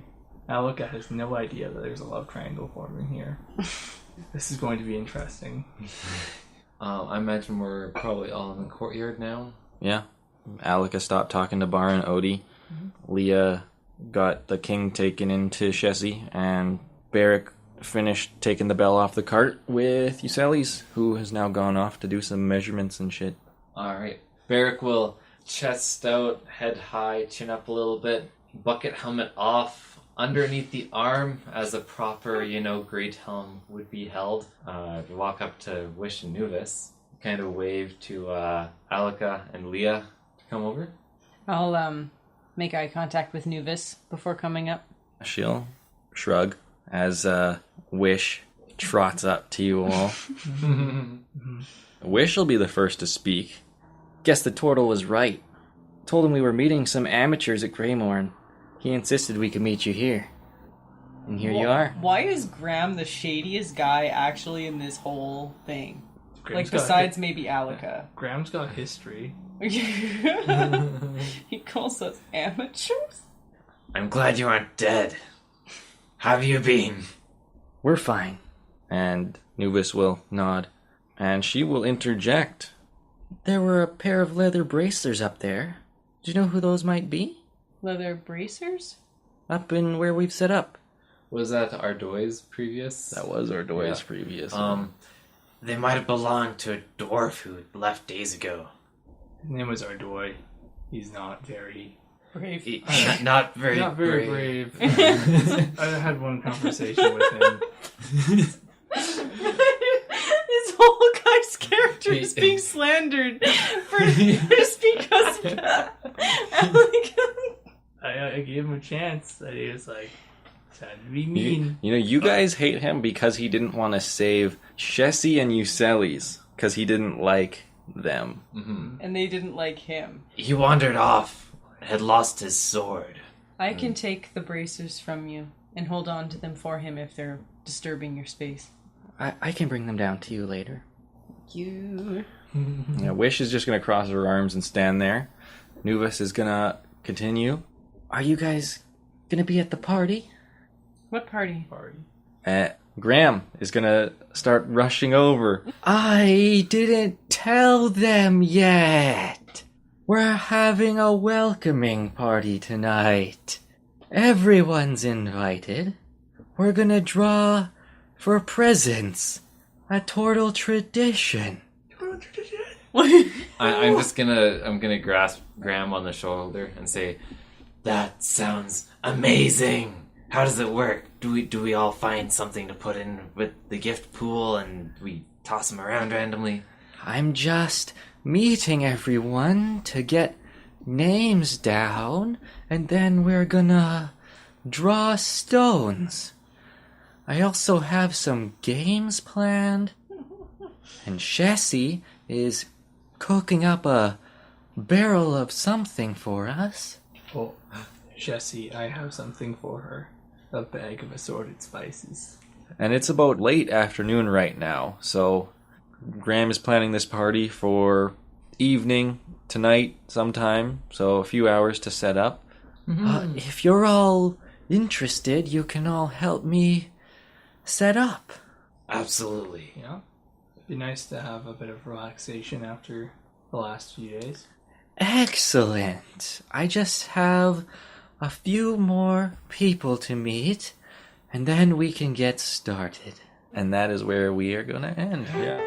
Alika has no idea that there's a love triangle forming here. This is going to be interesting. I imagine we're probably all in the courtyard now. Yeah. Alika stopped talking to Bar and Odie. Leah got the king taken into Shessie, and Barrik finished taking the bell off the cart with Euseles, who has now gone off to do some measurements and shit. Alright. Barrik will chest out, head high, chin up a little bit, bucket helmet off, underneath the arm as a proper, great helm would be held. Walk up to Wish and Nuvis, kind of wave to Alika and Leah to come over. I'll make eye contact with Nuvis before coming up. She'll shrug as Wish trots up to you all. Wish will be the first to speak. Guess the turtle was right. Told him we were meeting some amateurs at Greymorn. He insisted we could meet you here. And here you are. Why is Graham the shadiest guy actually in this whole thing? Graham's Like, besides maybe Alika. Graham's got history. He calls us amateurs? I'm glad you aren't dead. How have you been? We're fine. And Nubis will nod. And she will interject. There were a pair of leather bracers up there. Do you know who those might be? Leather bracers? Up in where we've set up. Was that Ardoy's previous? That was Ordoy's previous. They might have belonged to a dwarf who left days ago. His name was Ardoy. He's not very... Brave. Not very brave. I had one conversation with him. This whole guy's character is being slandered just because of that. I gave him a chance, and he was like, trying to be mean. You guys hate him because he didn't want to save Shessie and Euceles, because he didn't like them. Mm-hmm. And they didn't like him. He wandered off and had lost his sword. I can take the bracers from you and hold on to them for him if they're disturbing your space. I can bring them down to you later. You. Wish is just going to cross her arms and stand there. Nubis is going to continue. Are you guys gonna be at the party? What party? Graham is going to start rushing over. I didn't tell them yet. We're having a welcoming party tonight. Everyone's invited. We're gonna draw for presents. A turtle tradition. I'm gonna grasp Graham on the shoulder and say, That sounds amazing. How does it work? Do we all find something to put in with the gift pool and we toss them around randomly? I'm just meeting everyone to get names down, and then we're gonna draw stones. I also have some games planned, and Shessie is cooking up a barrel of something for us. Oh, Jessie, I have something for her. A bag of assorted spices. And it's about late afternoon right now, so Graham is planning this party for evening, tonight, sometime, so a few hours to set up. If you're all interested, you can all help me set up. Absolutely. Yeah? It'd be nice to have a bit of relaxation after the last few days. Excellent. I just have a few more people to meet, and then we can get started. And that is where we are going to end. Yeah.